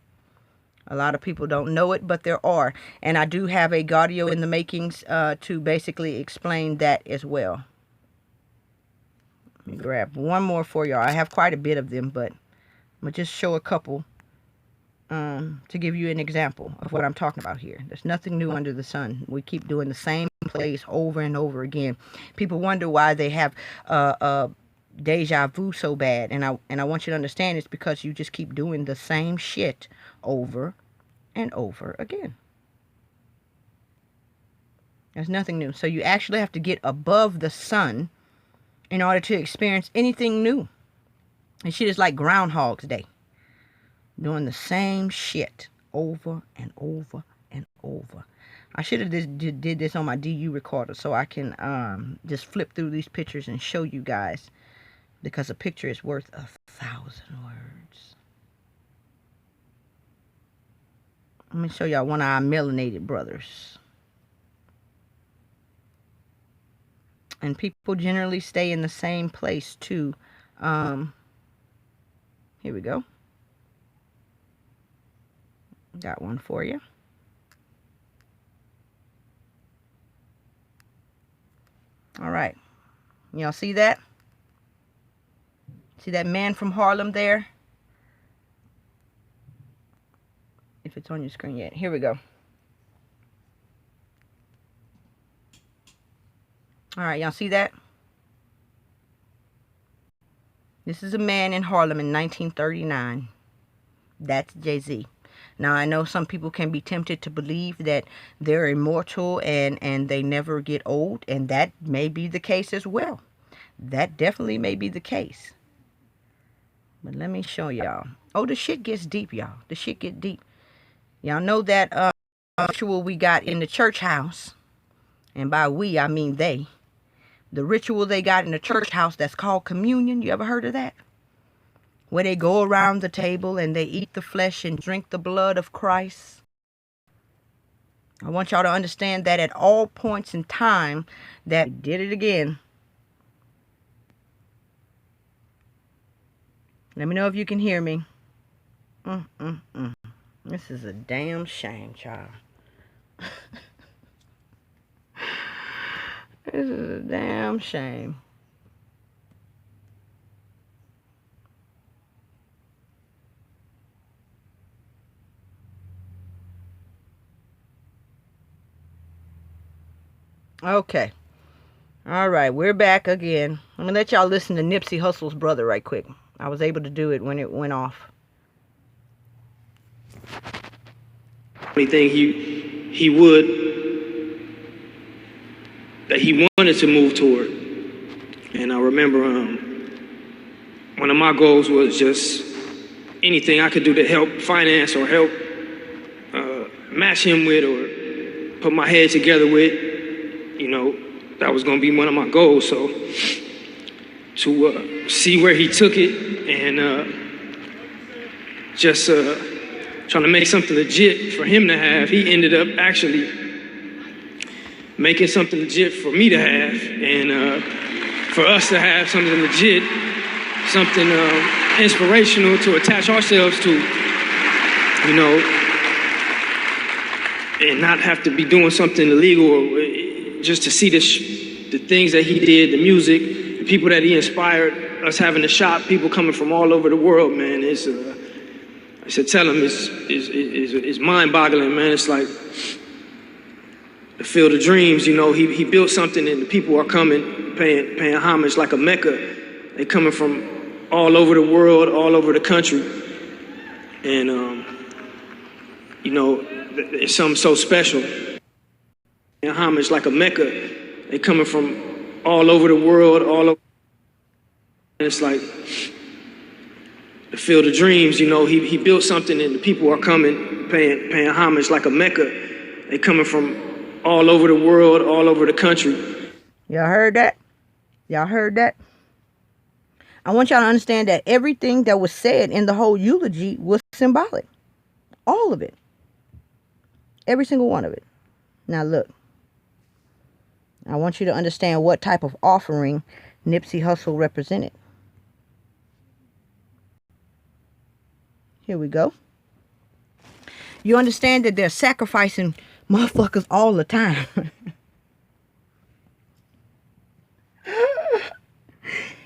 A lot of people don't know it, but there are. And I do have a godio in the makings to basically explain that as well. Let me grab one more for y'all. I have quite a bit of them, but I'm going to just show a couple to give you an example of what I'm talking about here. There's nothing new under the sun. We keep doing the same place over and over again. People wonder why they have deja vu so bad, and I want you to understand it's because you just keep doing the same shit over and over again. There's nothing new. So you actually have to get above the sun in order to experience anything new. And shit is like Groundhog's Day, doing the same shit over and over and over. I should have did this on my DU recorder so I can just flip through these pictures and show you guys, because a picture is worth 1,000 words. Let me show y'all one of our melanated brothers. And people generally stay in the same place too. Here we go. Got one for you. All right. Y'all see that? See that man from Harlem there? If it's on your screen yet. Here we go. All right, y'all see that? This is a man in Harlem in 1939. That's Jay-Z. Now, I know some people can be tempted to believe that they're immortal and they never get old, and that may be the case as well. That definitely may be the case. But let me show y'all. Oh, the shit gets deep, y'all. The shit get deep. Y'all know that ritual we got in the church house, and by we, I mean they. The ritual they got in the church house that's called communion. You ever heard of that? Where they go around the table and they eat the flesh and drink the blood of Christ. I want y'all to understand that at all points in time, that we did it again. Let me know if you can hear me. This is a damn shame, child. This is a damn shame. Okay. All right, we're back again. I'm going to let y'all listen to Nipsey Hussle's brother right quick. I was able to do it when it went off. Anything he would, that he wanted to move toward. And I remember one of my goals was just anything I could do to help finance or help match him with or put my head together with. You know, that was going to be one of my goals. So to see where he took it and just trying to make something legit for him to have, he ended up actually making something legit for me to have, and for us to have something legit, something inspirational to attach ourselves to, you know, and not have to be doing something illegal, or just to see the things that he did, the music, the people that he inspired, us having the shop, people coming from all over the world, man. It's I said, tell him it's mind-boggling, man. It's like the field of dreams, you know. He built something, and the people are coming, paying homage like a Mecca. They coming from all over the world, all over the country, and you know, it's something so special. Paying homage like a Mecca. They coming from all over the world, all over. And it's like the field of dreams, you know. He built something, and the people are coming, paying homage like a Mecca. They coming from all over the world, all over the country. Y'all heard that? Y'all heard that? I want y'all to understand that everything that was said in the whole eulogy was symbolic. All of it. Every single one of it. Now look. I want you to understand what type of offering Nipsey Hussle represented. Here we go. You understand that they're sacrificing motherfuckers all the time.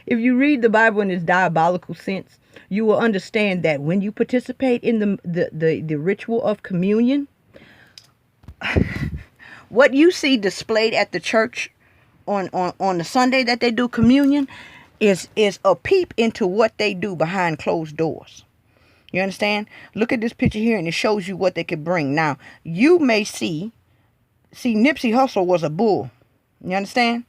If you read the Bible in its diabolical sense, you will understand that when you participate in the ritual of communion, what you see displayed at the church on the Sunday that they do communion is a peep into what they do behind closed doors. You understand? Look at this picture here, and it shows you what they could bring. Now, you may see Nipsey Hussle was a bull. You understand?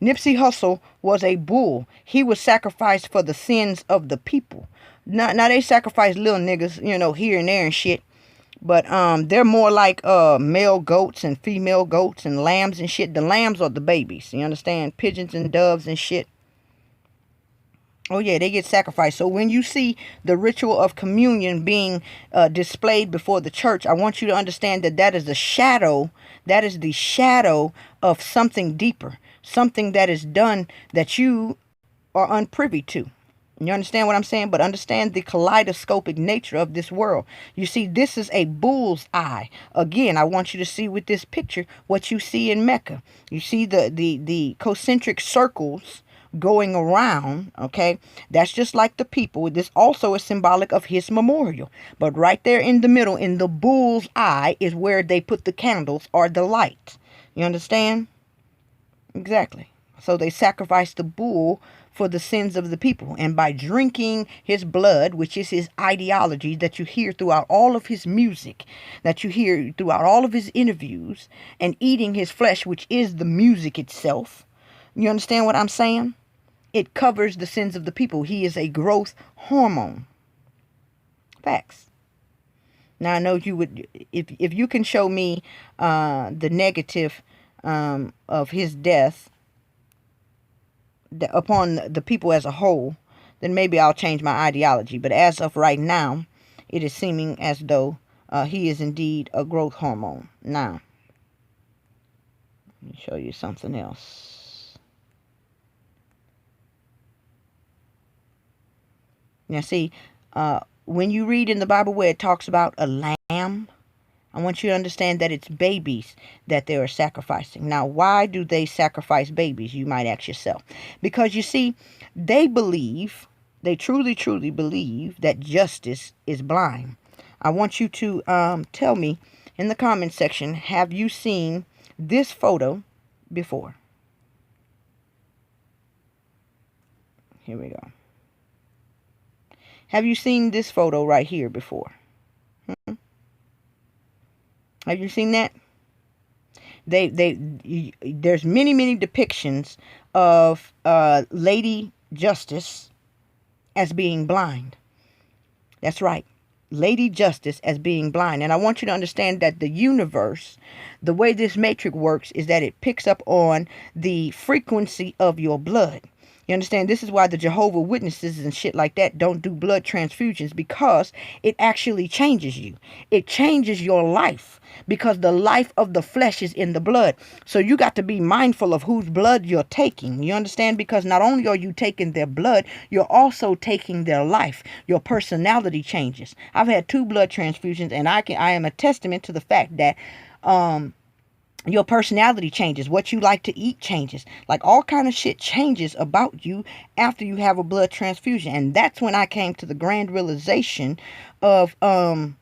Nipsey Hussle was a bull. He was sacrificed for the sins of the people. Now they sacrifice little niggas, you know, here and there and shit. But they're more like male goats and female goats and lambs and shit. The lambs are the babies. You understand? Pigeons and doves and shit. Oh yeah, they get sacrificed. So when you see the ritual of communion being displayed before the church, I want you to understand that that is the shadow. That is the shadow of something deeper. Something that is done that you are unprivy to. You understand what I'm saying? But understand the kaleidoscopic nature of this world. You see, this is a bull's eye. Again, I want you to see with this picture what you see in Mecca. You see the concentric circles going around, okay? That's just like the people. This also is symbolic of his memorial. But right there in the middle, in the bull's eye, is where they put the candles or the light. You understand? Exactly. So they sacrificed the bull for the sins of the people. And by drinking his blood, which is his ideology that you hear throughout all of his music, that you hear throughout all of his interviews, and eating his flesh, which is the music itself. You understand what I'm saying? It covers the sins of the people. He is a growth hormone. Facts. Now I know you would, if you can show me the negative of his death upon the people as a whole, then maybe I'll change my ideology. But as of right now, it is seeming as though he is indeed a growth hormone. Now, let me show you something else. Now see, when you read in the Bible where it talks about a lamb, I want you to understand that it's babies that they are sacrificing. Now, why do they sacrifice babies, you might ask yourself? Because you see, they truly, truly believe that justice is blind. I want you to tell me in the comment section, have you seen this photo before? Here we go. Have you seen this photo right here before? Have you seen that? There's many depictions of Lady Justice as being blind. That's right. Lady Justice as being blind. And I want you to understand that the universe, the way this matrix works is that it picks up on the frequency of your blood. You understand? This is why the Jehovah Witnesses and shit like that don't do blood transfusions, because it actually changes you. It changes your life because the life of the flesh is in the blood. So you got to be mindful of whose blood you're taking. You understand? Because not only are you taking their blood, you're also taking their life. Your personality changes. I've had 2 blood transfusions, and I am a testament to the fact that your personality changes. What you like to eat changes. Like all kind of shit changes about you after you have a blood transfusion. And that's when I came to the grand realization of the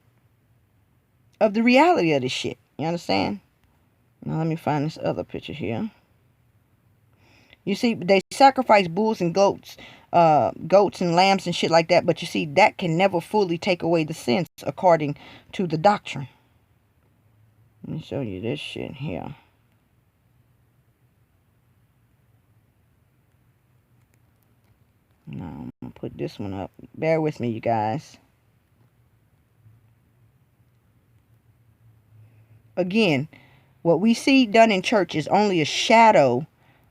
reality of this shit. You understand? Now let me find this other picture here. You see, they sacrifice bulls and goats and lambs and shit like that. But you see, that can never fully take away the sins according to the doctrine. Let me show you this shit here. Now, I'm going to put this one up. Bear with me, you guys. Again, what we see done in church is only a shadow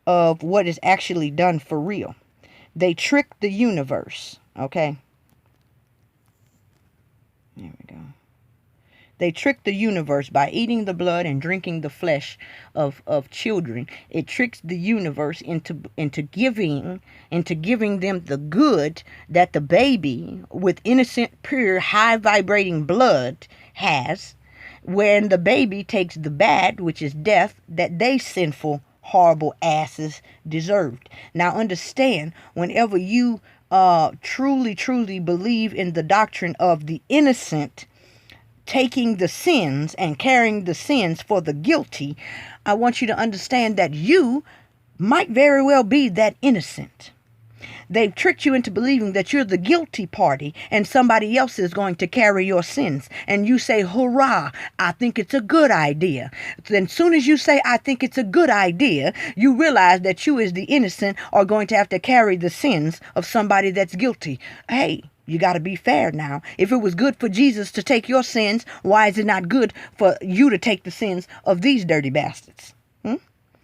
of what is actually done for real. They trick the universe, okay? There we go. They trick the universe by eating the blood and drinking the flesh of children. It tricks the universe into giving them the good that the baby with innocent, pure, high vibrating blood has, when the baby takes the bad, which is death, that they sinful, horrible asses deserved. Now understand, whenever you truly believe in the doctrine of the innocent taking the sins and carrying the sins for the guilty, I want you to understand that you might very well be that innocent. They've tricked you into believing that you're the guilty party and somebody else is going to carry your sins. And you say, hurrah, I think it's a good idea. Then soon as you say, I think it's a good idea, you realize that you as the innocent are going to have to carry the sins of somebody that's guilty. Hey, you got to be fair now. If it was good for Jesus to take your sins, why is it not good for you to take the sins of these dirty bastards?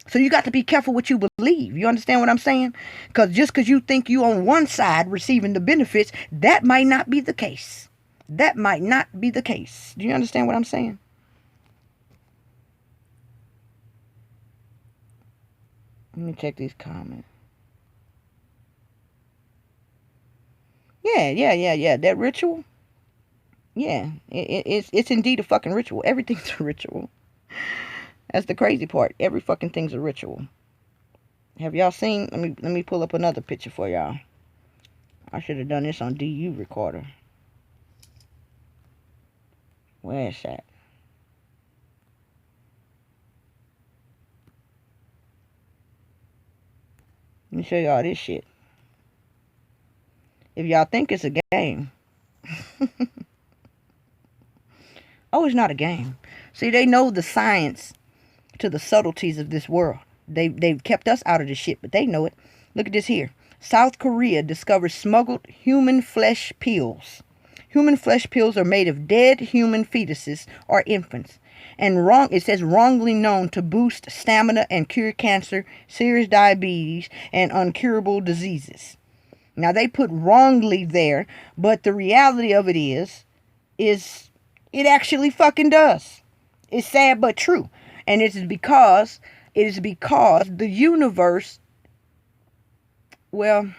So you got to be careful what you believe. You understand what I'm saying? Because just because you think you on one side receiving the benefits, that might not be the case. That might not be the case. Do you understand what I'm saying? Let me check these comments. Yeah. That ritual. Yeah, it's indeed a fucking ritual. Everything's a ritual. That's the crazy part. Every fucking thing's a ritual. Have y'all seen? Let me pull up another picture for y'all. I should have done this on DU recorder. Where is that? Let me show y'all this shit. If y'all think it's a game. Oh, it's not a game. See, they know the science to the subtleties of this world. They've kept us out of this shit, but they know it. Look at this here. South Korea discovers smuggled human flesh pills. Human flesh pills are made of dead human fetuses or infants. And it says wrongly known to boost stamina and cure cancer, serious diabetes, and incurable diseases. Now they put wrongly there, but the reality of it is it actually fucking does. It's sad but true. And it is because the universe, well,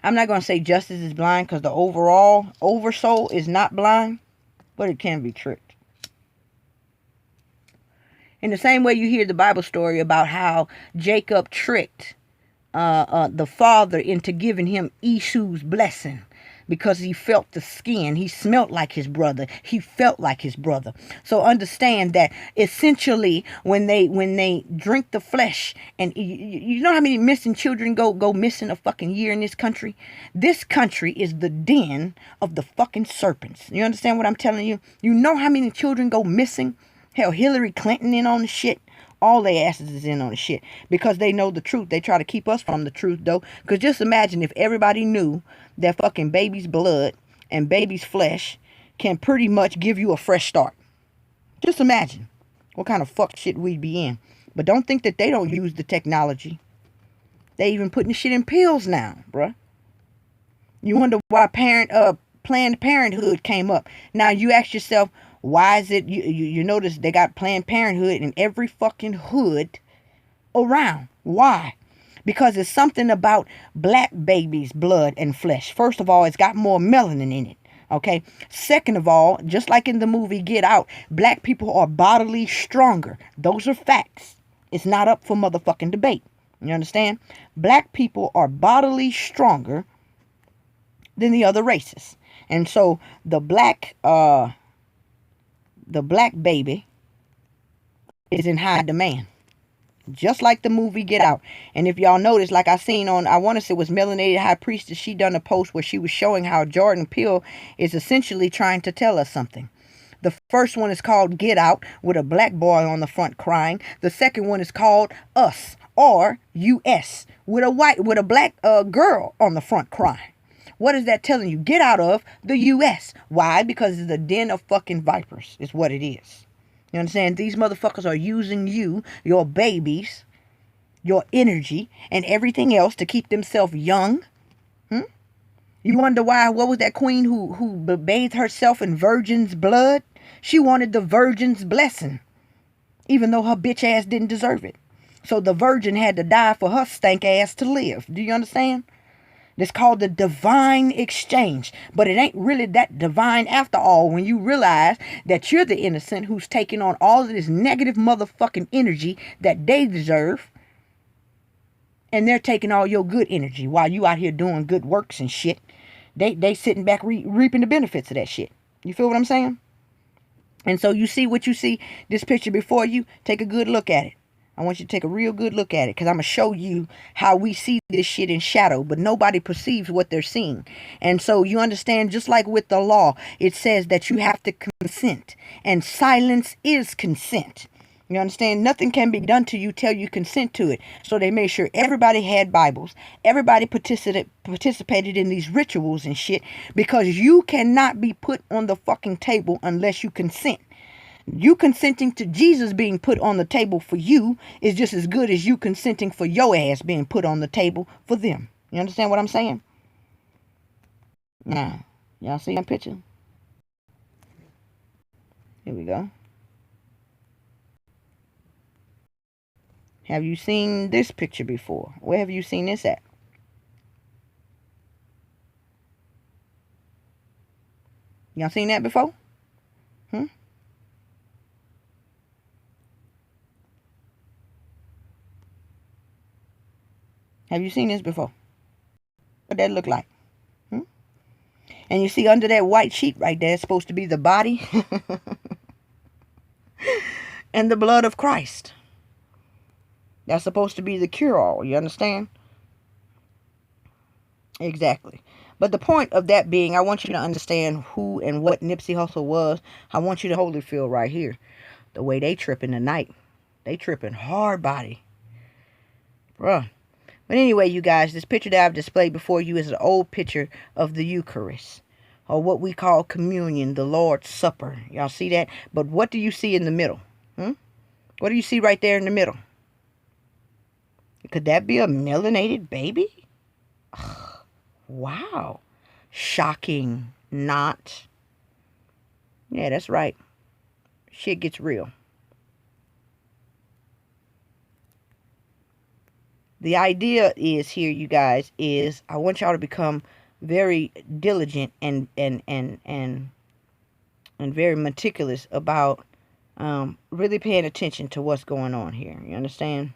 I'm not going to say justice is blind, because the oversoul is not blind, but it can be tricked. In the same way you hear the Bible story about how Jacob tricked the father into giving him Esau's blessing. Because he felt the skin. He smelt like his brother. He felt like his brother. So understand that essentially when they drink the flesh, and you know how many missing children go missing a fucking year in this country? This country is the den of the fucking serpents. You understand what I'm telling you? You know how many children go missing? Hell, Hillary Clinton in on the shit. All their asses is in on the shit because they know the truth. They try to keep us from the truth, though. Because just imagine if everybody knew that fucking baby's blood and baby's flesh can pretty much give you a fresh start. Just imagine what kind of fuck shit we'd be in. But don't think that they don't use the technology. They even putting the shit in pills now, bruh. You wonder why Planned Parenthood came up. Now you ask yourself, why is it you notice they got Planned Parenthood in every fucking hood around? Why? Because it's something about black babies' blood and flesh. First of all, it's got more melanin in it. Okay. Second of all, just like in the movie Get Out, black people are bodily stronger. Those are facts. It's not up for motherfucking debate. You understand? Black people are bodily stronger than the other races. And so the black baby is in high demand. Just like the movie Get Out. And if y'all notice, like I seen on, I want to say it was Melanated High Priestess, she done a post where she was showing how Jordan Peele is essentially trying to tell us something. The first one is called Get Out, with a black boy on the front crying. The second one is called Us, or US, with a black girl on the front crying. What is that telling you? Get out of the US. Why? Because it's a den of fucking vipers, is what it is. You understand? These motherfuckers are using you, your babies, your energy, and everything else to keep themselves young. You wonder why? What was that queen who bathed herself in virgin's blood? She wanted the virgin's blessing, even though her bitch ass didn't deserve it. So the virgin had to die for her stank ass to live. Do you understand? It's called the divine exchange. But it ain't really that divine after all when you realize that you're the innocent who's taking on all of this negative motherfucking energy that they deserve. And they're taking all your good energy while you out here doing good works and shit. They sitting back reaping the benefits of that shit. You feel what I'm saying? And so you see what you see, this picture before you, take a good look at it. I want you to take a real good look at it because I'm going to show you how we see this shit in shadow, but nobody perceives what they're seeing. And so you understand, just like with the law, it says that you have to consent, and silence is consent. You understand? Nothing can be done to you till you consent to it. So they made sure everybody had Bibles. Everybody participated in these rituals and shit because you cannot be put on the fucking table unless you consent. You consenting to Jesus being put on the table for you is just as good as you consenting for your ass being put on the table for them. You understand what I'm saying? Now, y'all see that picture? Here we go. Have you seen this picture before? Where have you seen this at? Y'all seen that before? Have you seen this before? What that look like? And you see under that white sheet right there, it's supposed to be the body and the blood of Christ. That's supposed to be the cure-all. You understand? Exactly. But the point of that being, I want you to understand who and what Nipsey Hussle was. I want you to hold it feel right here. The way they tripping tonight. They tripping hard body. Bruh. But anyway, you guys, this picture that I've displayed before you is an old picture of the Eucharist, or what we call communion, the Lord's Supper. Y'all see that? But what do you see in the middle? What do you see right there in the middle? Could that be a melanated baby? Ugh, wow. Shocking. Not. Yeah, that's right. Shit gets real. The idea is here, you guys, is I want y'all to become very diligent and very meticulous about really paying attention to what's going on here. You understand?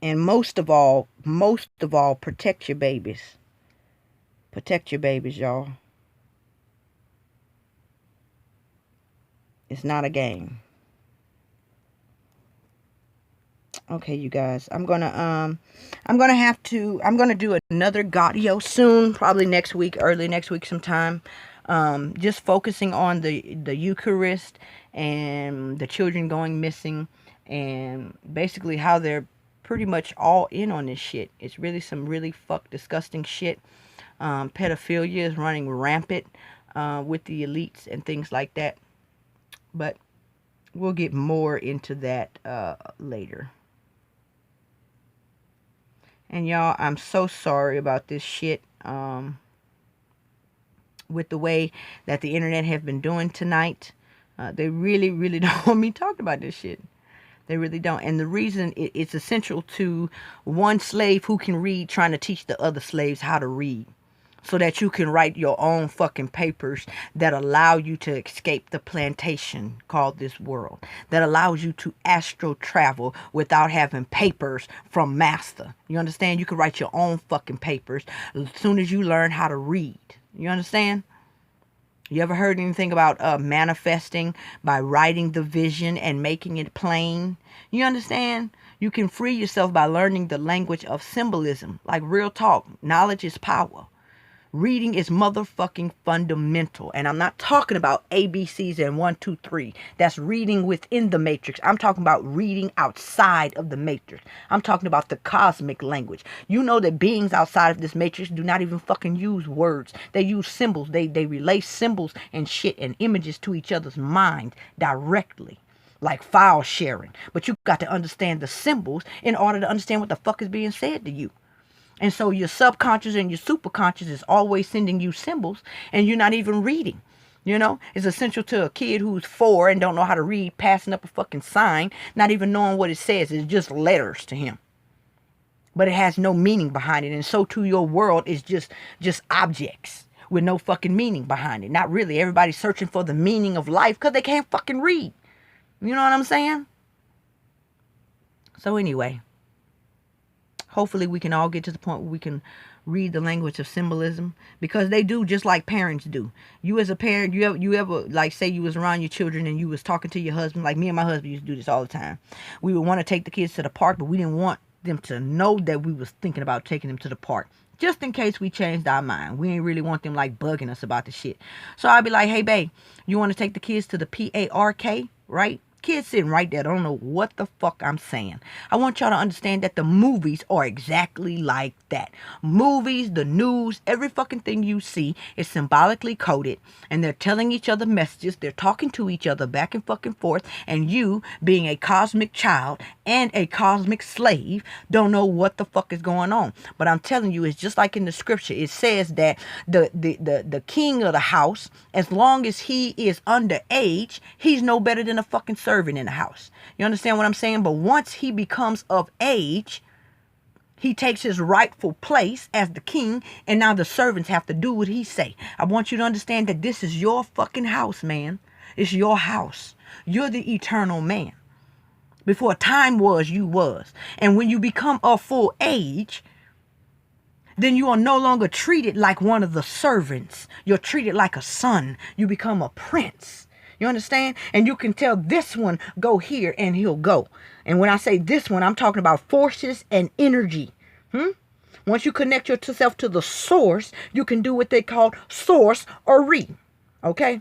And most of all, protect your babies. Protect your babies, y'all. It's not a game. Okay, you guys, I'm gonna do another godio soon, probably next week, early next week sometime. Just focusing on the Eucharist and the children going missing, and basically how they're pretty much all in on this shit. It's really some really disgusting shit. Pedophilia is running rampant with the elites and things like that. But we'll get more into that later. And y'all, I'm so sorry about this shit. With the way that the internet have been doing tonight. They really don't want me talking about this shit. They really don't. And the reason it's essential to one slave who can read trying to teach the other slaves how to read. So that you can write your own fucking papers that allow you to escape the plantation called this world. That allows you to astral travel without having papers from master. You understand? You can write your own fucking papers as soon as you learn how to read. You understand? You ever heard anything about manifesting by writing the vision and making it plain? You understand? You can free yourself by learning the language of symbolism. Like real talk. Knowledge is power. Reading is motherfucking fundamental. And I'm not talking about ABCs and 1, 2, 3. That's reading within the matrix. I'm talking about reading outside of the matrix. I'm talking about the cosmic language. You know that beings outside of this matrix do not even fucking use words. They use symbols. They relay symbols and shit and images to each other's mind directly. Like file sharing. But you got to understand the symbols in order to understand what the fuck is being said to you. And so your subconscious and your superconscious is always sending you symbols and you're not even reading. You know, it's essential to a kid who's 4 and don't know how to read, passing up a fucking sign, not even knowing what it says. It's just letters to him. But it has no meaning behind it. And so too your world is just objects with no fucking meaning behind it. Not really. Everybody's searching for the meaning of life because they can't fucking read. You know what I'm saying? So anyway, hopefully we can all get to the point where we can read the language of symbolism, because they do just like parents do. You as a parent, you ever like say you was around your children and you was talking to your husband, like me and my husband used to do this all the time. We would want to take the kids to the park, but we didn't want them to know that we was thinking about taking them to the park, just in case we changed our mind. We ain't really want them like bugging us about the shit. So I'd be like, hey babe, you want to take the kids to the PARK, right? Kids sitting right there don't know what the fuck I'm saying. I want y'all to understand that the movies are exactly like that. Movies, the news, every fucking thing you see is symbolically coded, and they're telling each other messages. They're talking to each other back and fucking forth, and you, being a cosmic child and a cosmic slave, don't know what the fuck is going on. But I'm telling you, it's just like in the scripture. It says that the king of the house, as long as he is underage, he's no better than a fucking servant in the house. You understand what I'm saying? But once he becomes of age, he takes his rightful place as the king, and now the servants have to do what he say. I want you to understand that this is your fucking house, man. It's your house. You're the eternal man. Before time was, you was. And when you become of full age, then you are no longer treated like one of the servants. You're treated like a son. You become a prince. You understand? And you can tell this one, go here, and he'll go. And when I say this one, I'm talking about forces and energy. Once you connect yourself to the source, you can do what they call source or read. Okay?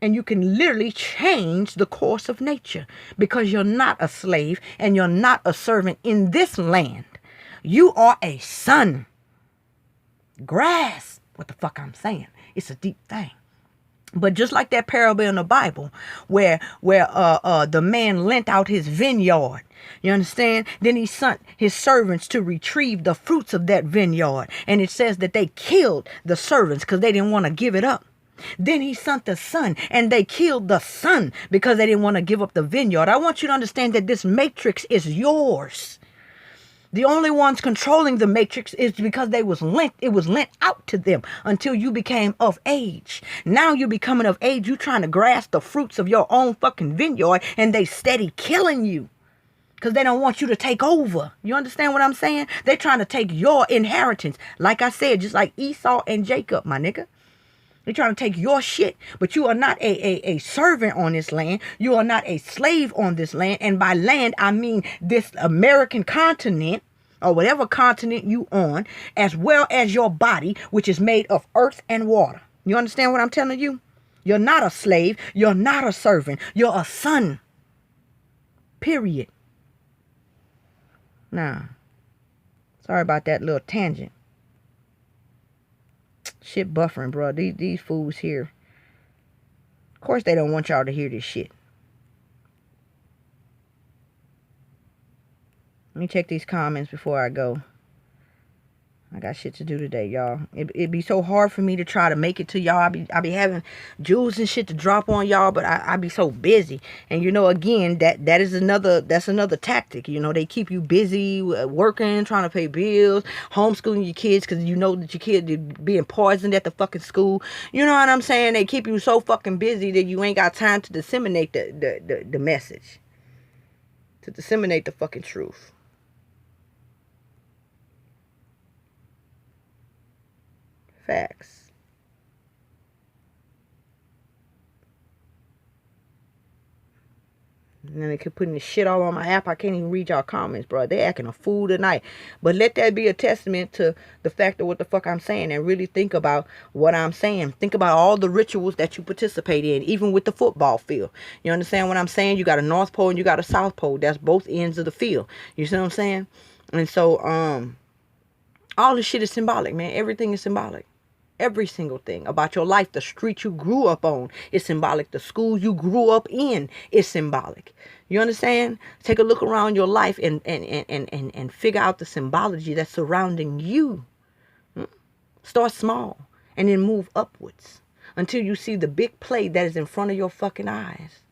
And you can literally change the course of nature, because you're not a slave and you're not a servant in this land. You are a son. Grasp what the fuck I'm saying. It's a deep thing. But just like that parable in the Bible where the man lent out his vineyard, you understand? Then he sent his servants to retrieve the fruits of that vineyard. And it says that they killed the servants because they didn't want to give it up. Then he sent the son, and they killed the son because they didn't want to give up the vineyard. I want you to understand that this matrix is yours. The only ones controlling the matrix is because it was lent out to them until you became of age. Now you're becoming of age. You're trying to grasp the fruits of your own fucking vineyard, and they steady killing you because they don't want you to take over. You understand what I'm saying? They're trying to take your inheritance. Like I said, just like Esau and Jacob, my nigga. They're trying to take your shit, but you are not a servant on this land. You are not a slave on this land. And by land, I mean this American continent, or whatever continent you on, as well as your body, which is made of earth and water. You understand what I'm telling you? You're not a slave. You're not a servant. You're a son. Period. Nah. Sorry about that little tangent. Shit buffering, bro. These fools here. Of course they don't want y'all to hear this shit. Let me check these comments before I go. I got shit to do today, y'all. It'd be so hard for me to try to make it to y'all. I be having jewels and shit to drop on y'all, but I be so busy. And you know, again, that's another tactic. You know, they keep you busy working, trying to pay bills, homeschooling your kids because you know that your kids are being poisoned at the fucking school. You know what I'm saying? They keep you so fucking busy that you ain't got time to disseminate the message, to disseminate the fucking truth. Facts. And then they keep putting this shit all on my app. I can't even read y'all comments, bro. They acting a fool tonight. But let that be a testament to the fact of what the fuck I'm saying, and really think about what I'm saying. Think about all the rituals that you participate in, even with the football field. You understand what I'm saying? You got a North Pole and you got a South Pole. That's both ends of the field. You see what I'm saying? And so, all this shit is symbolic, man. Everything is symbolic. Every single thing about your life. The street you grew up on is symbolic. The school you grew up in is symbolic. You understand? Take a look around your life and figure out the symbology that's surrounding you. Start small and then move upwards until you see the big play that is in front of your fucking eyes.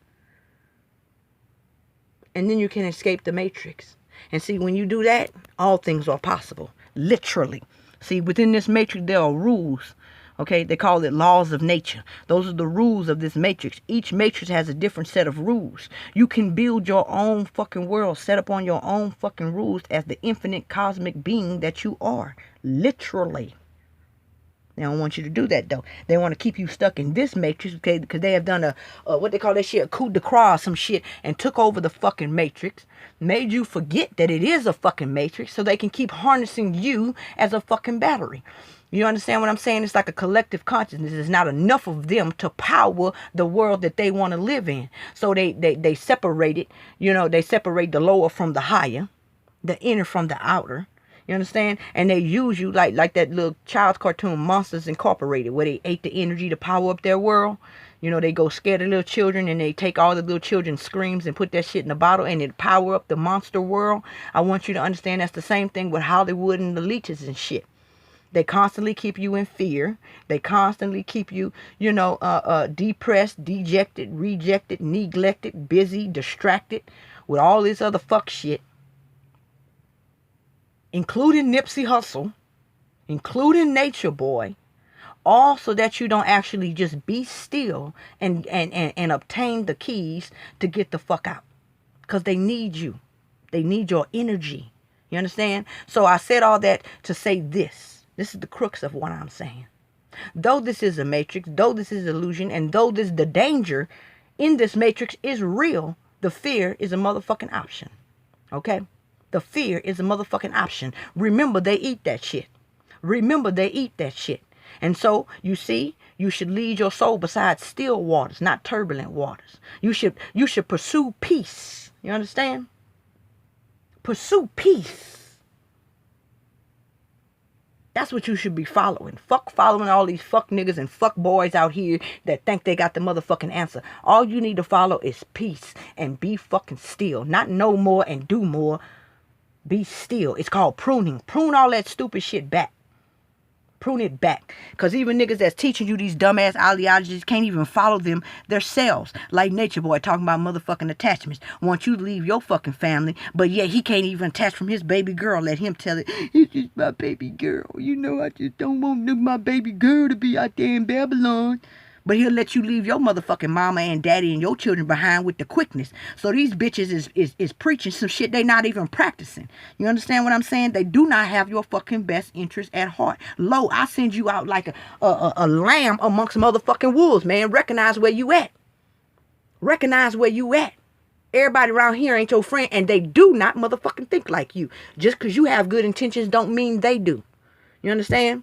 And then you can escape the matrix. And see, when you do that, all things are possible. Literally. See, within this matrix, there are rules. Okay, they call it laws of nature. Those are the rules of this matrix. Each matrix has a different set of rules. You can build your own fucking world, set up on your own fucking rules as the infinite cosmic being that you are. Literally. They don't want you to do that, though. They want to keep you stuck in this matrix, okay, because they have done a what they call that shit, a coup de grace or some shit, and took over the fucking matrix, made you forget that it is a fucking matrix, so they can keep harnessing you as a fucking battery. You understand what I'm saying? It's like a collective consciousness. There's not enough of them to power the world that they want to live in. So they separate it. You know, they separate the lower from the higher, the inner from the outer. You understand? And they use you like that little child's cartoon, Monsters Incorporated, where they ate the energy to power up their world. You know, they go scare the little children and they take all the little children's screams and put that shit in a bottle and it power up the monster world. I want you to understand that's the same thing with Hollywood and the leeches and shit. They constantly keep you in fear. They constantly keep you, you know, depressed, dejected, rejected, neglected, busy, distracted with all this other fuck shit. Including Nipsey Hussle, including Natureboy, all so that you don't actually just be still and obtain the keys to get the fuck out. Because they need you. They need your energy. You understand? So I said all that to say this. This is the crux of what I'm saying. Though this is a matrix, though this is illusion, and though the danger in this matrix is real, the fear is a motherfucking option. Okay? The fear is a motherfucking option. Remember, they eat that shit. Remember, they eat that shit. And so, you see, you should lead your soul beside still waters, not turbulent waters. You should pursue peace. You understand? Pursue peace. That's what you should be following. Fuck following all these fuck niggas and fuck boys out here that think they got the motherfucking answer. All you need to follow is peace and be fucking still. Not know more and do more. Be still. It's called pruning. Prune all that stupid shit back. Prune it back. Because even niggas that's teaching you these dumbass ideologies can't even follow them themselves. Like Natureboy talking about motherfucking attachments. Want you to leave your fucking family, but yet he can't even attach from his baby girl. Let him tell it, it's just my baby girl. You know, I just don't want my baby girl to be out there in Babylon. But he'll let you leave your motherfucking mama and daddy and your children behind with the quickness. So these bitches is preaching some shit they not even practicing. You understand what I'm saying? They do not have your fucking best interest at heart. Lo, I send you out like a lamb amongst motherfucking wolves, man. Recognize where you at. Recognize where you at. Everybody around here ain't your friend, and they do not motherfucking think like you. Just because you have good intentions don't mean they do. You understand?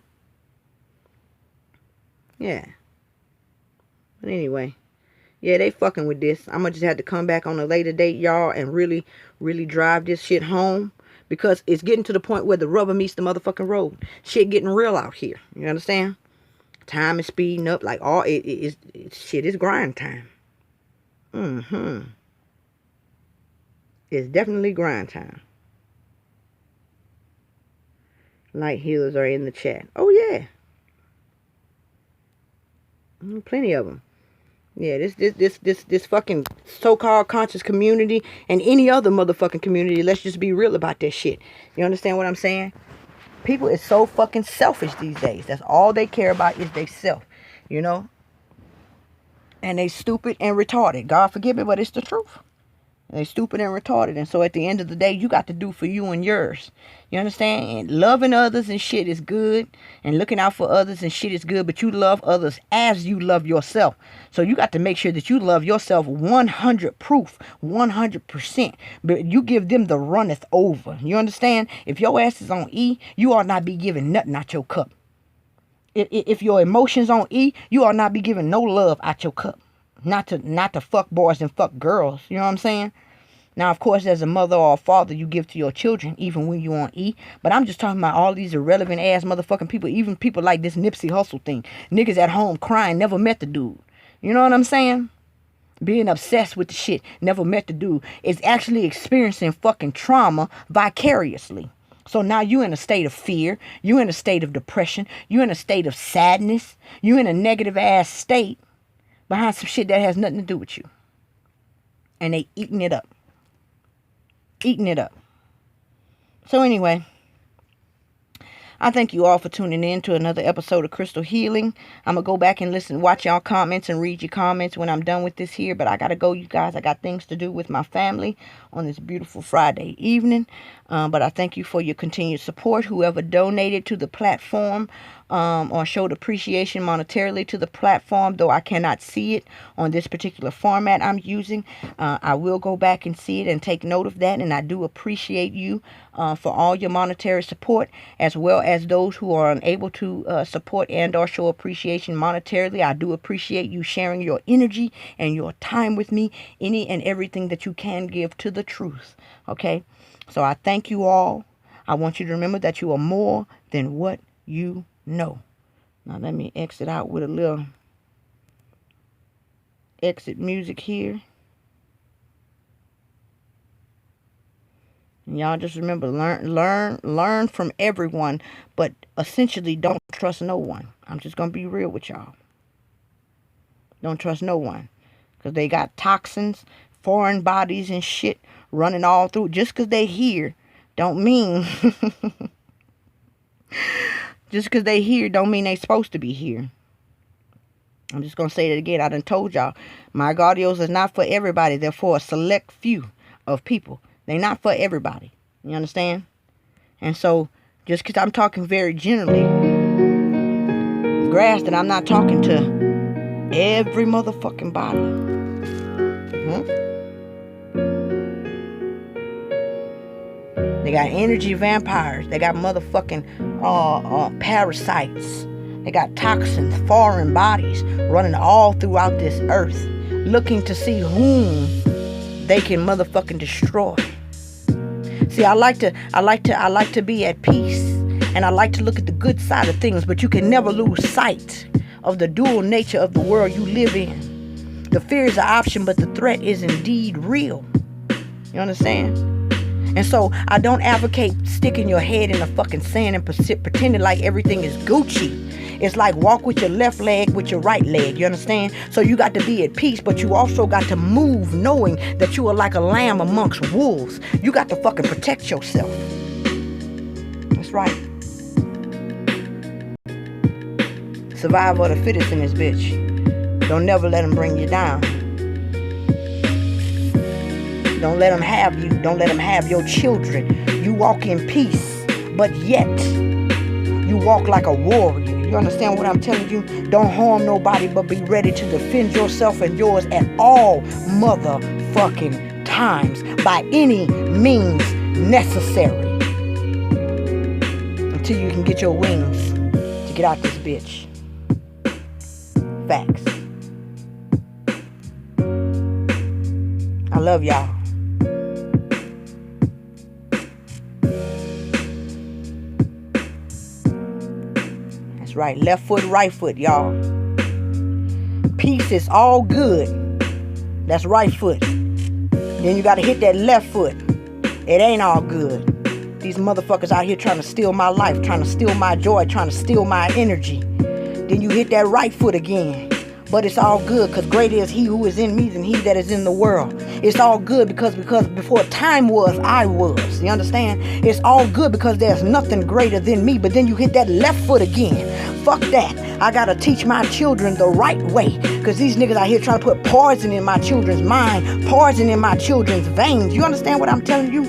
Yeah. But anyway, yeah, they fucking with this. I'm going to just have to come back on a later date, y'all, and really, really drive this shit home. Because it's getting to the point where the rubber meets the motherfucking road. Shit getting real out here. You understand? Time is speeding up. Like, all shit is grind time. It's definitely grind time. Light healers are in the chat. Oh, yeah. Plenty of them. Yeah, this fucking so-called conscious community and any other motherfucking community, let's just be real about that shit. You understand what I'm saying? People is so fucking selfish these days. That's all they care about is they self, you know? And they stupid and retarded. God forgive me, but it's the truth. They stupid and retarded. And so at the end of the day, you got to do for you and yours. You understand? And loving others and shit is good. And looking out for others and shit is good. But you love others as you love yourself. So you got to make sure that you love yourself 100 proof. 100%. But you give them the runneth over. You understand? If your ass is on E, you ought not be giving nothing out your cup. If your emotions on E, you ought not be giving no love out your cup. Not to fuck boys and fuck girls. You know what I'm saying? Now, of course, as a mother or a father, you give to your children, even when you on E. But I'm just talking about all these irrelevant ass motherfucking people, even people like this Nipsey Hussle thing. Niggas at home crying, never met the dude. You know what I'm saying? Being obsessed with the shit, never met the dude, is actually experiencing fucking trauma vicariously. So now you in a state of fear. You in a state of depression. You in a state of sadness. You in a negative ass state behind some shit that has nothing to do with you. And they eating it up. Eating it up. So anyway, I thank you all for tuning in to another episode of Crystal Healing. I'm going to go back and listen, watch y'all comments and read your comments when I'm done with this here. But I got to go, you guys. I got things to do with my family on this beautiful Friday evening. But I thank you for your continued support. Whoever donated to the platform or showed appreciation monetarily to the platform, though I cannot see it on this particular format I'm using, I will go back and see it and take note of that. And I do appreciate you for all your monetary support, as well as those who are unable to support and or show appreciation monetarily. I do appreciate you sharing your energy and your time with me, any and everything that you can give to the truth. Okay, so I thank you all. I want you to remember that you are more than what you know. Now let me exit out with a little exit music here. And y'all just remember, learn from everyone, but essentially don't trust no one. I'm just going to be real with y'all. Don't trust no one. Because they got toxins, foreign bodies and shit running all through. Just because they here don't mean... just because they here don't mean they supposed to be here. I'm just going to say that again. I done told y'all. My gaudios is not for everybody. They're for a select few of people. They're not for everybody. You understand? And so, just because I'm talking very generally, grasp that I'm not talking to every motherfucking body. They got energy vampires. They got motherfucking parasites. They got toxins, foreign bodies running all throughout this earth, looking to see whom they can motherfucking destroy. See, I like to be at peace, and I like to look at the good side of things, but you can never lose sight of the dual nature of the world you live in. The fear is an option, but the threat is indeed real. You understand? And so I don't advocate sticking your head in the fucking sand and pretending like everything is Gucci. It's like walk with your left leg with your right leg. You understand? So you got to be at peace, but you also got to move knowing that you are like a lamb amongst wolves. You got to fucking protect yourself. That's right. Survival of the fittest in this bitch. Don't never let them bring you down. Don't let them have you. Don't let them have your children. You walk in peace, but yet you walk like a warrior. You understand what I'm telling you? Don't harm nobody, but be ready to defend yourself and yours at all motherfucking times by any means necessary. Until you can get your wings to get out this bitch. Facts. I love y'all. Right, left foot, right foot, y'all. Peace is all good. That's right foot. Then you gotta hit that left foot. It ain't all good. These motherfuckers out here trying to steal my life, trying to steal my joy, trying to steal my energy. Then you hit that right foot again. But it's all good, because greater is he who is in me than he that is in the world. It's all good because before time was, I was. You understand? It's all good because there's nothing greater than me. But then you hit that left foot again. Fuck that. I gotta teach my children the right way. Because these niggas out here trying to put poison in my children's mind, poison in my children's veins. You understand what I'm telling you?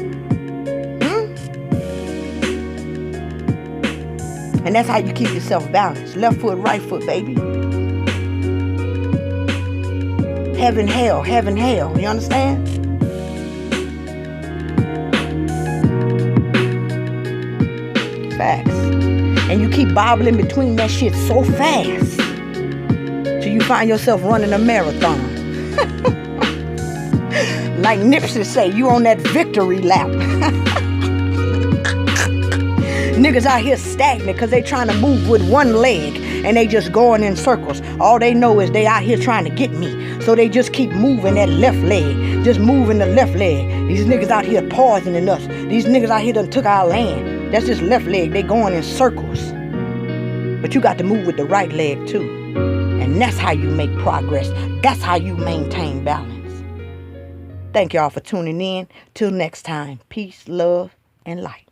And that's how you keep yourself balanced. Left foot, right foot, baby. Heaven, hell, heaven, hell. You understand? Facts. And you keep bobbling between that shit so fast till you find yourself running a marathon. Like Nipsey say, you on that victory lap. Niggas out here stagnant because they trying to move with one leg and they just going in circles. All they know is they out here trying to get me. So they just keep moving that left leg. Just moving the left leg. These niggas out here poisoning us. These niggas out here done took our land. That's just left leg. They going in circles. But you got to move with the right leg too. And that's how you make progress. That's how you maintain balance. Thank y'all for tuning in. Till next time. Peace, love, and light.